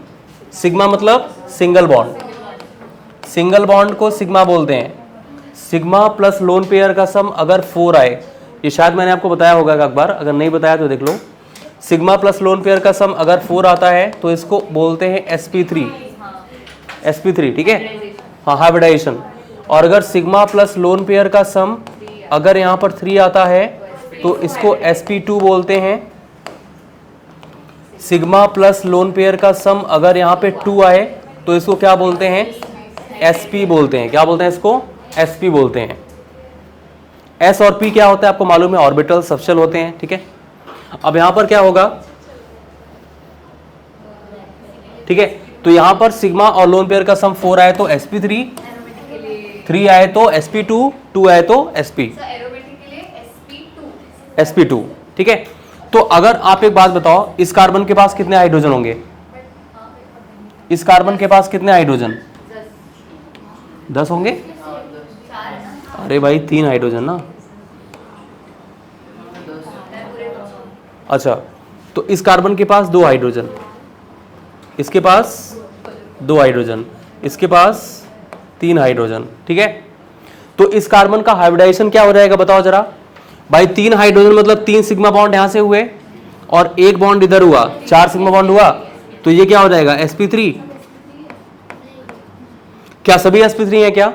सिग्मा मतलब सिंगल बॉन्ड, सिंगल बॉन्ड को सिग्मा बोलते हैं, सिग्मा प्लस लोन पेयर का सम अगर 4 आए, ये शायद मैंने आपको बताया होगा एक बार, अगर नहीं बताया तो देख लो। सिग्मा प्लस लोन पेयर का सम अगर 4 आता है तो इसको बोलते हैं sp3, sp3, ठीक है, हाँ, हाइब्रिडाइजेशन। और अगर सिग्मा प्लस लोन पेयर का सम अगर यहाँ पर 3 आता है तो इसको sp2 बोलते हैं। सिग्मा प्लस लोन पेयर का सम अगर यहाँ पे 2 आए तो इसको क्या बोलते हैं? sp बोलते हैं। क्या बोलते हैं इसको? sp बोलते हैं। s और p क्या होता है आपको मालूम है? ऑर्बिटल सबशेल होते हैं, ठीक है। अब यहाँ पर क्या होगा? ठीक है, तो यहाँ पर सिग्मा और लोन पेयर का सम 4 आए तो sp3, 3 आए तो sp2, 2 आए तो sp, sp2, ठीक है। तो अगर आप एक बात बताओ, इस कार्बन के पास कितने हाइड्रोजन होंगे? इस कार्बन के पास कितने हाइड्रोजन? 10 होंगे? अरे भाई 3 हाइड्रोजन ना। अच्छा, तो इस कार्बन के पास 2 हाइड्रोजन, इसके पास 2 हाइड्रोजन, इसके पास 3 हाइड्रोजन, ठीक है। तो इस कार्बन का हाइब्रिडाइजेशन क्या हो जाएगा बताओ जरा भाई? 3 हाइड्रोजन मतलब 3 सिग्मा बॉन्ड यहां से हुए और 1 बॉन्ड इधर हुआ, 4 सिग्मा बॉन्ड हुआ, तो ये क्या हो जाएगा? sp3। क्या सभी sp3 है क्या?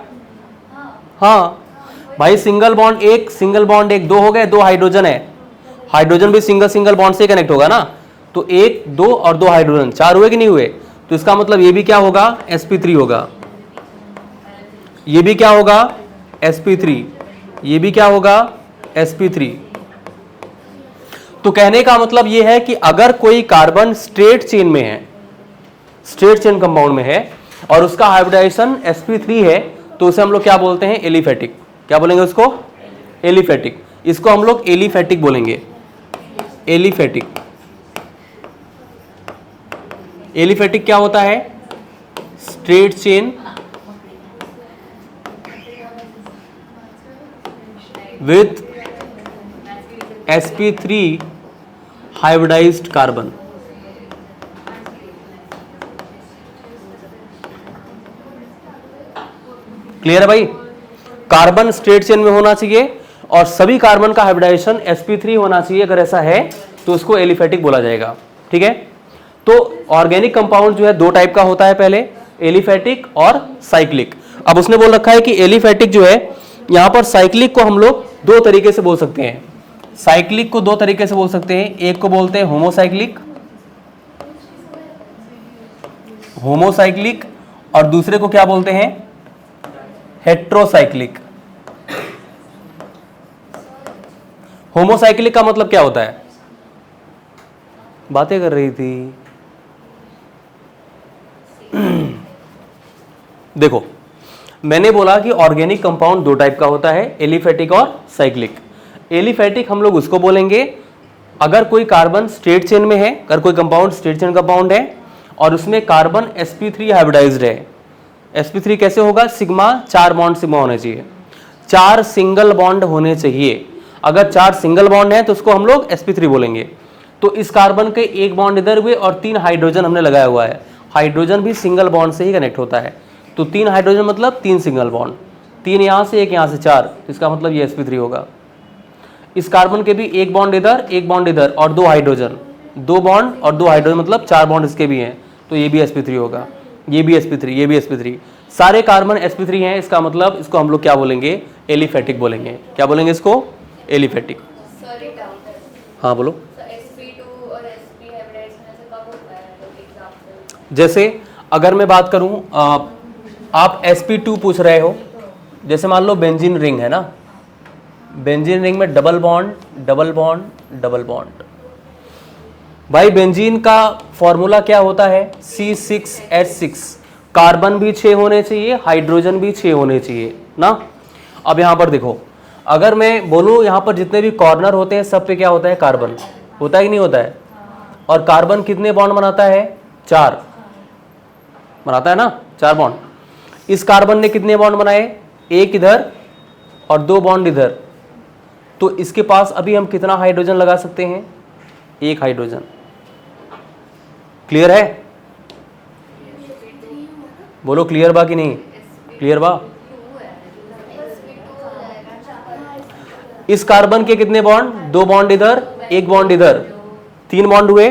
हाँ भाई, सिंगल बॉन्ड एक, सिंगल बॉन्ड एक, 2 हो गए, 2 हाइड्रोजन है, हाइड्रोजन भी सिंगल सिंगल बॉन्ड से कनेक्ट होगा ना, तो 1, 2 और 2 हाइड्रोजन, 4 हुए कि नहीं हुए? तो इसका मतलब ये भी क्या होगा? sp3 होगा। ये भी क्या होगा? sp3। ये भी क्या होगा? sp3। तो कहने का मतलब ये है कि अगर कोई कार्बन स्ट्रेट चेन में है, स्ट्रेट चेन कंपाउंड में है और उसका हाइब्रिडाइजेशन sp3 है, तो उसे हम लोग क्या बोलते हैं? एलिफैटिक। क्या बोलेंगे उसको? एलिफैटिक। इसको हम लोग एलिफैटिक बोलेंगे, एलिफैटिक। एलिफैटिक क्या होता है? Straight chain with sp3 hybridised carbon. Clear है भाई? कार्बन स्ट्रेट चेन में होना चाहिए और सभी कार्बन का हाइब्रिडाइजेशन sp3 होना चाहिए। अगर ऐसा है तो उसको एलिफेटिक बोला जाएगा। ठीक है, तो ऑर्गेनिक कंपाउंड जो है दो टाइप का होता है, पहले एलिफेटिक और साइक्लिक। अब उसने बोल रखा है कि एलिफेटिक जो है, यहां पर साइक्लिक को हम लोग दो तरीके से बोल सकते हैं। साइक्लिक को दो तरीके से बोल सकते हैं, एक को बोलते हैं होमोसाइक्लिक, होमोसाइक्लिक, और दूसरे को क्या बोलते हैं? हेट्रोसाइक्लिक। होमोसाइक्लिक का मतलब क्या होता है? बातें कर रही थी। देखो, मैंने बोला कि ऑर्गेनिक कंपाउंड दो टाइप का होता है, एलिफेटिक और साइक्लिक। एलिफेटिक हम लोग उसको बोलेंगे अगर कोई कार्बन स्ट्रेट चेन में है, अगर कोई कंपाउंड स्ट्रेट चेन कंपाउंड है और उसमें कार्बन sp3 हाइब्रिडाइज्ड है। sp3 कैसे होगा? सिग्मा, 4 बॉन्ड सिग्मा होने चाहिए, 4 सिंगल बॉन्ड होने चाहिए। अगर 4 सिंगल बॉन्ड है तो उसको हम लोग sp3 बोलेंगे। तो इस कार्बन के एक बॉन्ड इधर हुए और 3 हाइड्रोजन हमने लगाया हुआ है। हाइड्रोजन भी सिंगल बॉन्ड से ही कनेक्ट होता है, तो 3 हाइड्रोजन मतलब 3 सिंगल बॉन्ड, 3 यहां से, एक यहां से, 4, इसका मतलब ये sp3 होगा। इस कार्बन के भी एक बॉन्ड इधर, एक बॉन्ड इधर और 2 हाइड्रोजन, 2 बॉन्ड और 2 हाइड्रोजन मतलब 4 बॉन्ड इसके भी हैं, तो ये भी sp3 होगा, ये भी sp3, ये भी sp3। सारे कार्बन sp3 हैं, इसका मतलब इसको हम लोग क्या बोलेंगे? एलिफेटिक बोलेंगे। क्या बोलेंगे इसको? एलिफेटिक। सर एक डाउट है। हाँ बोलो। sp2 और sp हाइब्रिडाइजेशन ऐसे कब होता है? एग्जांपल जैसे अगर मैं बात करूं, आप sp2 पूछ रहे हो, जैसे मान लो बेंजीन रिंग है ना, बेंजीन रिंग में double bond, double bond, double bond. भाई बेंजीन का फॉर्मूला क्या होता है? C6H6। कार्बन भी 6 होने चाहिए, हाइड्रोजन भी 6 होने चाहिए ना। अब यहां पर देखो, अगर मैं बोलूं यहां पर जितने भी कॉर्नर होते हैं सब पे क्या होता है? कार्बन होता है कि नहीं होता है? और कार्बन कितने बॉन्ड बनाता है? 4 बनाता है ना, 4 बॉन्ड। इस कार्बन ने कितने बॉन्ड बनाए? एक इधर और 2 बॉन्ड इधर, तो इसके पास अभी हम कितना हाइड्रोजन लगा सकते हैं? 1 हाइड्रोजन। क्लियर है? बोलो क्लियर बा कि नहीं? क्लियर बा? इस कार्बन के कितने बॉन्ड? 2 बॉन्ड इधर, 1 बॉन्ड इधर, 3 बॉन्ड हुए।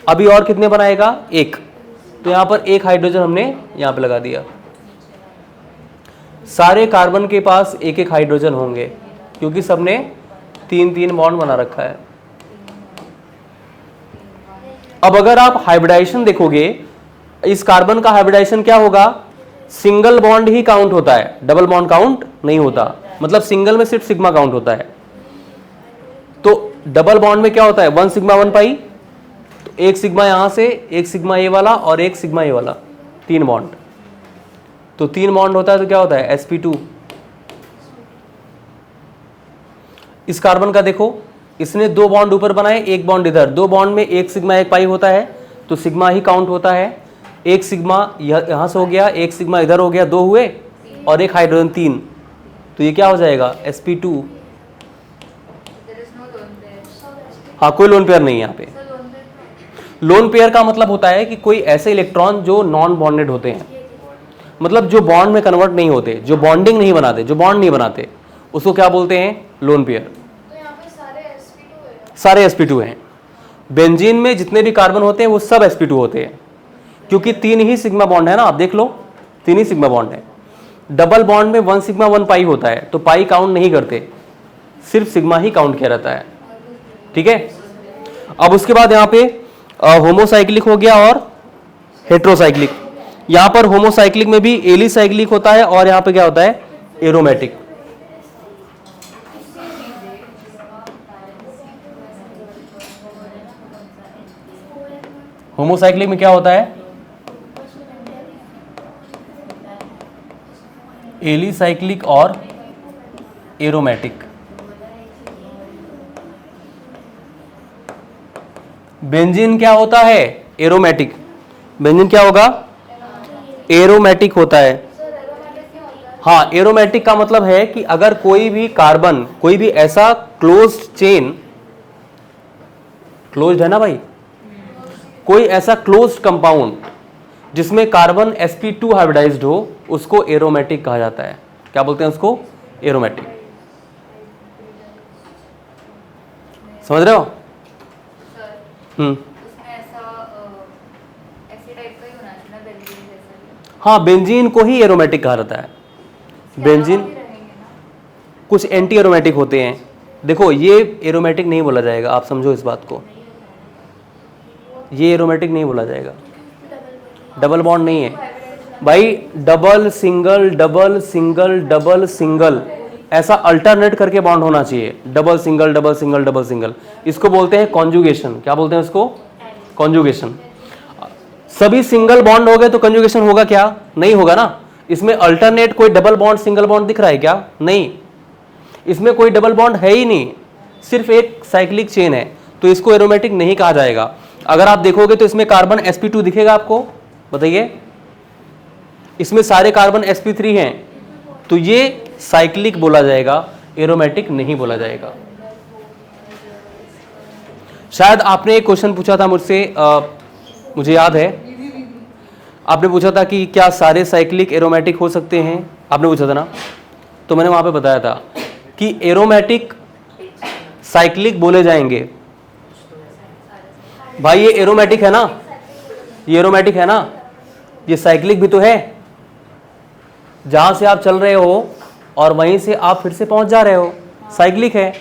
अभी और कितने बनाएगा? 1। तो यहां पर 1 हाइड्रोजन हमने यहां पे लगा दिया। सारे कार्बन के पास 1-1 हाइड्रोजन होंगे क्योंकि सबने 3-3 बॉन्ड बना रखा है। अब अगर आप हाइब्रिडाइजेशन देखोगे, इस कार्बन का हाइब्रिडाइजेशन क्या होगा? सिंगल बॉन्ड ही काउंट होता है, डबल बॉन्ड काउंट नहीं होता। मतलब सिंगल में सिर्फ सिग्मा काउंट होता है। तो डबल बॉन्ड में क्या होता है? 1 सिग्मा 1 पाई, तो 1 सिग्मा यहां से, 1 सिग्मा ये वाला और 1 सिग्मा ये वाला, 3 बॉन्ड। तो 3 बॉन्ड होता है तो क्या होता है? sp2। इस कार्बन का देखो, इसने 2 बॉन्ड ऊपर बनाए, 1 बॉन्ड इधर, 2 बॉन्ड में 1 सिग्मा 1 पाई होता है, तो सिग्मा ही काउंट होता है। 1 सिग्मा यहां से हो गया, 1 सिग्मा इधर हो गया, 2 हुए और 1 हाइड्रोजन 3, तो ये क्या हो जाएगा? sp2। हाँ, कोई लोन पेयर नहीं है यहाँ पे। लोन पेयर का मतलब होता है कि कोई ऐसे इलेक्ट्रॉन जो नॉन बॉन्डेड होते हैं, मतलब जो बॉन्ड में कन्वर्ट नहीं होते, जो बॉन्डिंग नहीं बनाते, जो बॉन्ड नहीं बनाते, उसको क्या बोलते हैं? Lone pair. तो यहाँ पे सारे sp2 है। सारे sp2 हैं। बेंजीन में जितने भी कार्बन होते हैं वो सब sp2 होते हैं, क्योंकि 3 ही सिग्मा बॉन्ड है ना। आप देख लो, 3 ही सिग्मा बॉन्ड है। डबल बॉन्ड में 1 सिग्मा 1 पाई होता है, तो पाई काउंट नहीं करते, सिर्फ सिग्मा ही काउंट किया रहता है। ठीक है। अब उसके बाद यहाँ पे होमोसाइक्लिक हो गया और हेट्रोसाइक्लिक। यहाँ पर होमोसाइक्लिक में भी एलिसाइक्लिक होता है और यहाँ पे क्या होता है? एरोमेटिक। होमोसाइक्लिक में क्या होता है? एलिसाइक्लिक और एरोमेटिक। बेंजीन क्या होता है? एरोमेटिक। बेंजीन क्या होगा? एरोमेटिक होता है। हाँ, एरोमेटिक का मतलब है कि अगर कोई भी कार्बन, कोई भी ऐसा क्लोज्ड चेन, क्लोज्ड है ना भाई, कोई ऐसा क्लोज्ड कंपाउंड जिसमें कार्बन sp2 हाइब्रिडाइज्ड हो, उसको एरोमेटिक कहा जाता है। क्या बोलते हैं उसको? एरोमेटिक। समझ रहे हो? सर उसमें ऐसा ऐसे टाइप का ही होना चाहिए ना, बेंजीन जैसा ही। हाँ, बेंजीन को ही एरोमेटिक कहा जाता है। इसके बेंजीन अलावा भी रहेंगे ना? कुछ एंटी एरोमेटिक होते हैं। देखो ये एरोमेटिक नहीं बोला जाएगा, आप समझो इस बात को, ये एरोमेटिक नहीं बोला जाएगा। डबल बॉन्ड नहीं है भाई, double single double single double single ऐसा अल्टरनेट करके बॉन्ड होना चाहिए। Double single double single double single, इसको बोलते हैं कॉन्जुगेशन। क्या बोलते हैं इसको? कॉन्जुगेशन। सभी सिंगल बॉन्ड हो गए तो कॉन्जुगेशन होगा क्या? नहीं होगा ना। इसमें अल्टरनेट कोई डबल बॉन्ड सिंगल बॉन्ड दिख रहा है क्या? नहीं, इसमें कोई डबल बॉन्ड है ही नहीं, सिर्फ एक साइक्लिक चेन है, तो इसको एरोमेटिक नहीं कहा जाएगा। अगर आप देखोगे तो इसमें कार्बन sp2 दिखेगा आपको? बताइए, इसमें सारे कार्बन sp3 हैं, तो ये साइक्लिक बोला जाएगा, एरोमेटिक नहीं बोला जाएगा। शायद आपने एक क्वेश्चन पूछा था मुझसे, मुझे याद है, आपने पूछा था कि क्या सारे साइक्लिक एरोमेटिक हो सकते हैं, आपने पूछा था ना। तो मैंने वहां पे बताया था कि एरोमेटिक साइक्लिक बोले जाएंगे। भाई ये एरोमेटिक है ना, ये एरोमेटिक है ना, ये साइक्लिक भी तो है। जहां से आप चल रहे हो और वहीं से आप फिर से पहुंच जा रहे हो, साइक्लिक है।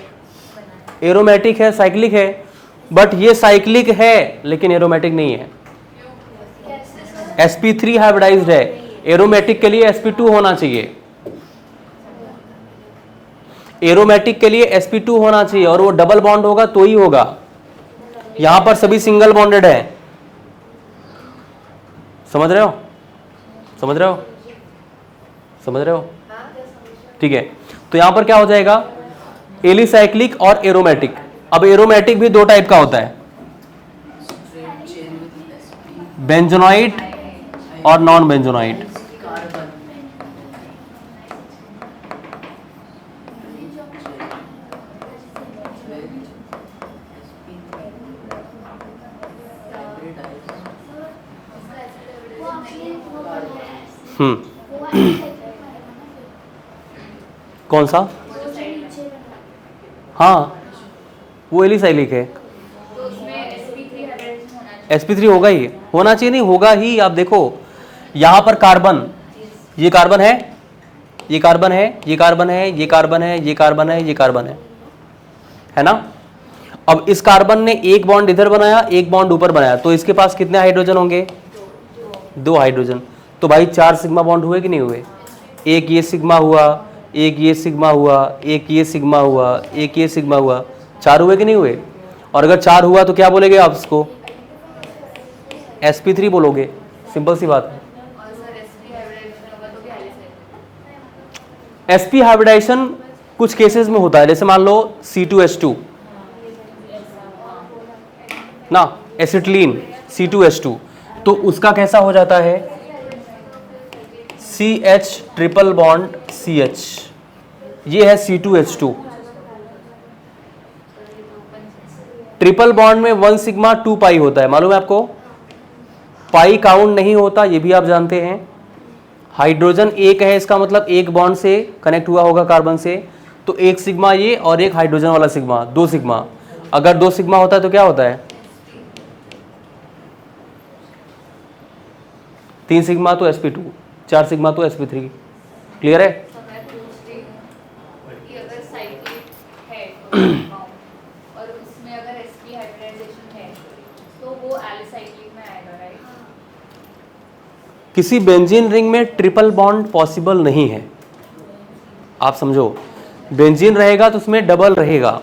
एरोमेटिक है, साइक्लिक है, बट ये साइक्लिक है लेकिन एरोमेटिक नहीं है। sp3 हाइब्रिडाइज्ड है, एरोमेटिक के लिए sp2 होना चाहिए। एरोमेटिक के लिए sp2 होना चाहिए और वो डबल बॉन्ड होगा तो ही होगा। यहां पर सभी सिंगल बॉन्डेड है। समझ रहे हो? समझ रहे हो? समझ रहे हो? ठीक है, तो यहां पर क्या हो जाएगा? एलिसाइक्लिक और एरोमेटिक। अब एरोमेटिक भी दो टाइप का होता है, बेंजोनॉइड और नॉन बेंजोनॉइड। कौन सा? हाँ, वो एलिसाइलिक है। तो उसमें sp3 हाइब्रिडाइजेशन होना चाहिए। sp3 होगा ही, होना चाहिए, नहीं होगा ही। आप देखो यहां पर कार्बन, ये कार्बन है, ये कार्बन है, ये कार्बन है, ये कार्बन है, ये कार्बन है, ये कार्बन है ना। अब इस कार्बन ने एक बॉन्ड इधर बनाया, एक बॉन्ड ऊपर बनाया, तो इसके पास कितने हाइड्रोजन होंगे? दो हाइड्रोजन। तो भाई 4 सिग्मा बॉन्ड हुए कि नहीं हुए? एक ये सिग्मा हुआ, एक ये सिग्मा हुआ, एक ये सिग्मा हुआ, एक ये सिग्मा हुआ, 4 हुए कि नहीं हुए? और अगर 4 हुआ तो क्या बोलेंगे आप इसको? sp3 बोलोगे, सिंपल सी बात है। और सर sp हाइब्रिडाइजेशन होगा तो भी एलिसाइक्लिक। sp हाइब्रिडाइजेशन कुछ केसेस में होता है, जैसे मान लो C2H2 ना, एसिटिलीन C2H2, तो उसका कैसा हो जाता है? CH ट्रिपल बॉन्ड CH, ये है C2H2। ट्रिपल बॉन्ड में 1 सिग्मा 2 पाई होता है, मालूम है आपको? पाई काउंट नहीं होता, ये भी आप जानते हैं। हाइड्रोजन एक है, इसका मतलब एक बॉन्ड से कनेक्ट हुआ होगा कार्बन से, तो एक सिग्मा ये और एक हाइड्रोजन वाला सिग्मा, 2 सिग्मा। अगर 2 सिग्मा होता है तो क्या होता है? 3 सिग्मा तो sp2, 4 सिग्मा तो sp3। क्लियर है? तो मैं पूछ रही हूँ कि अगर साइक्लिक है compound और उसमें अगर sp हाइब्रिडाइजेशन है तो वो एलिसाइक्लिक में आएगा, राइट? किसी बेंजीन रिंग में ट्रिपल बॉन्ड पॉसिबल नहीं है, आप समझो। बेंजीन रहेगा तो उसमें डबल रहेगा,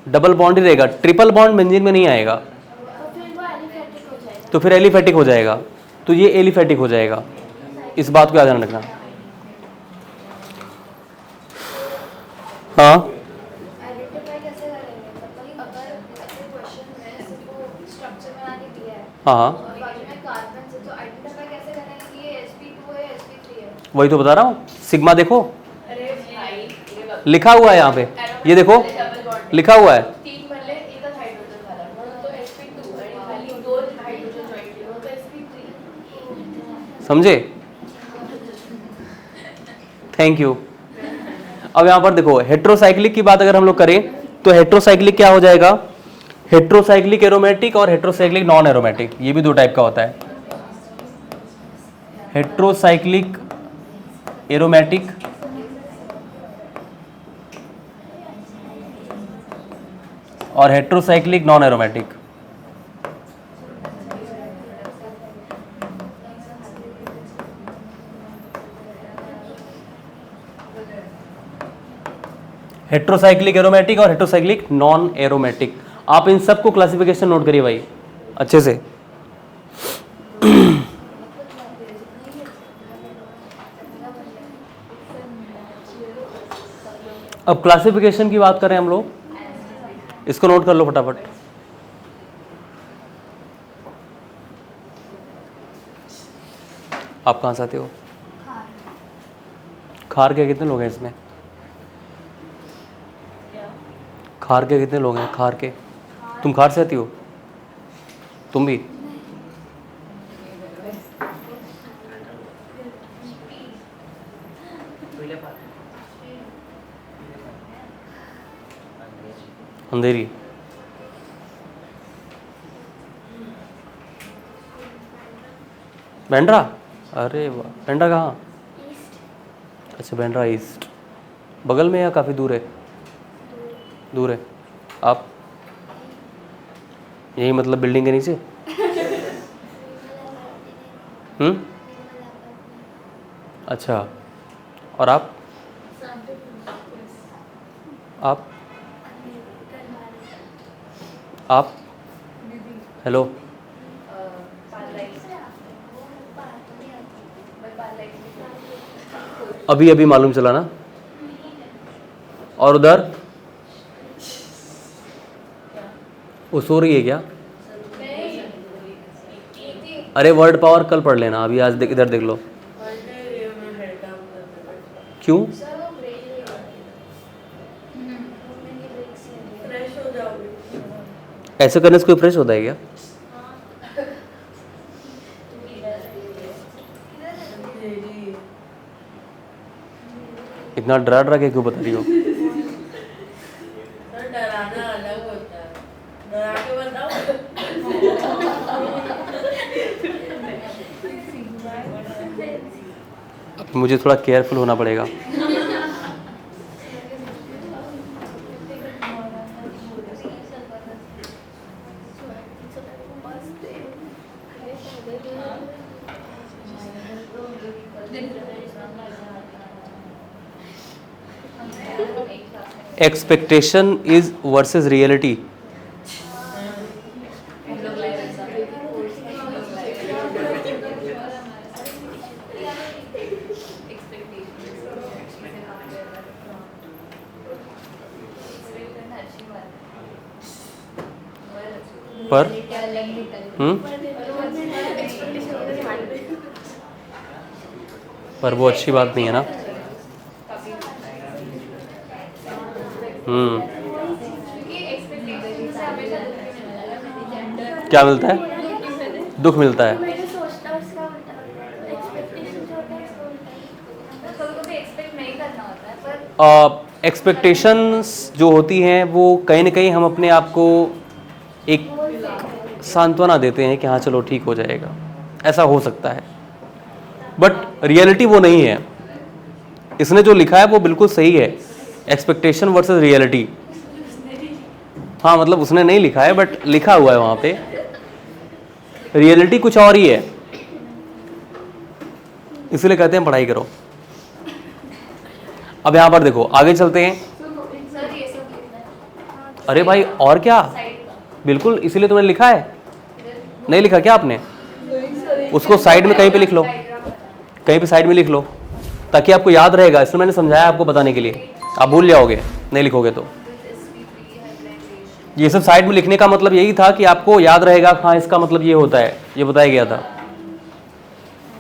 डबल बॉन्ड ही रहेगा, ट्रिपल बॉन्ड बेंजीन में नहीं आएगा, तो फिर एलिफेटिक हो जाएगा। तो ये एलिफेटिक हो जाएगा, इस बात को याद रखना। हाँ, आइडेंटिफाई कैसे करेंगे? मतलब अगर ऐसे क्वेश्चन में सिर्फ वो स्ट्रक्चर बना के दिया है हाँ, और बाजू में कार्बन से, तो आइडेंटिफाई कैसे करेंगे कि ये sp2 है, sp3 है? वही तो बता रहा हूँ। सिग्मा देखो अरे भाई ये बात लिखा हुआ है यहाँ पे, ये देखो डबल बॉन्ड लिखा हुआ है। 3 भरले एकच हायड्रोजन झाला म्हणून तो sp2 आणि खाली 2 हायड्रोजन जॉईन केलं होतं sp3. समझे? Thank you. अब यहाँ पर देखो हेट्रोसाइक्लिक की बात अगर हम लोग करें तो हेट्रोसाइक्लिक क्या हो जाएगा, हेट्रोसाइक्लिक एरोमेटिक और हेट्रोसाइक्लिक नॉन एरोमेटिक, ये भी दो टाइप का होता है। हेट्रोसाइक्लिक एरोमेटिक और heterocyclic non aromatic. Heterocyclic aromatic और हेट्रोसाइक्लिक नॉन एरोमेटिक, आप इन सबको क्लासिफिकेशन नोट करिए भाई अच्छे से। अब क्लासिफिकेशन की बात करें हम लोग, इसको नोट कर लो फटाफट। आप कहाँ से आते हो? खार के कितने लोग हैं इसमें? खार के कितने लोग हैं? खार के, तुम खार से आती हो? तुम भी? अंधेरी। बैंड्रा? अरे वाह, बैंड्रा कहाँ? अच्छा बैंड्रा ईस्ट, बगल में या काफ़ी दूर है? दूर है। आप यही मतलब बिल्डिंग के नीचे? अच्छा, और आप? आप हेलो, अभी अभी मालूम चला ना? और उधर वो सो रही है क्या? अरे वर्ड पावर कल पढ़ लेना, अभी आज इधर देख लो। क्यों? ऐसे करने से कोई फ्रेश होता है क्या? इतना डरा डरा के क्यों बता रही हो? डराना अलग होता है, डरा के बताओ। अब मुझे थोड़ा केयरफुल होना पड़ेगा। Expectation is versus reality. पर पर वो अच्छी बात नहीं है ना। क्या मिलता है? दुख मिलता है। एक्सपेक्टेशंस जो होती हैं वो कहीं ना कहीं हम अपने आप को एक सांत्वना देते हैं कि हाँ चलो ठीक हो जाएगा, ऐसा हो सकता है, बट रियलिटी वो नहीं है। इसने जो लिखा है वो बिल्कुल सही है, एक्सपेक्टेशन वर्सेस रियलिटी। हाँ मतलब उसने नहीं लिखा है बट लिखा हुआ है वहाँ पे, रियलिटी कुछ और ही है, इसलिए कहते हैं पढ़ाई करो। अब यहाँ पर देखो आगे चलते हैं। अरे भाई और क्या, बिल्कुल इसीलिए तुमने लिखा है, नहीं लिखा क्या आपने? उसको साइड में कहीं पे लिख लो, कहीं पे साइड में लिख लो ताकि आपको याद रहेगा। इसमें मैंने समझाया आपको बताने के लिए, आप भूल जाओगे नहीं लिखोगे तो। ये सब साइड में लिखने का मतलब यही था कि आपको याद रहेगा, हाँ इसका मतलब ये होता है, ये बताया गया था।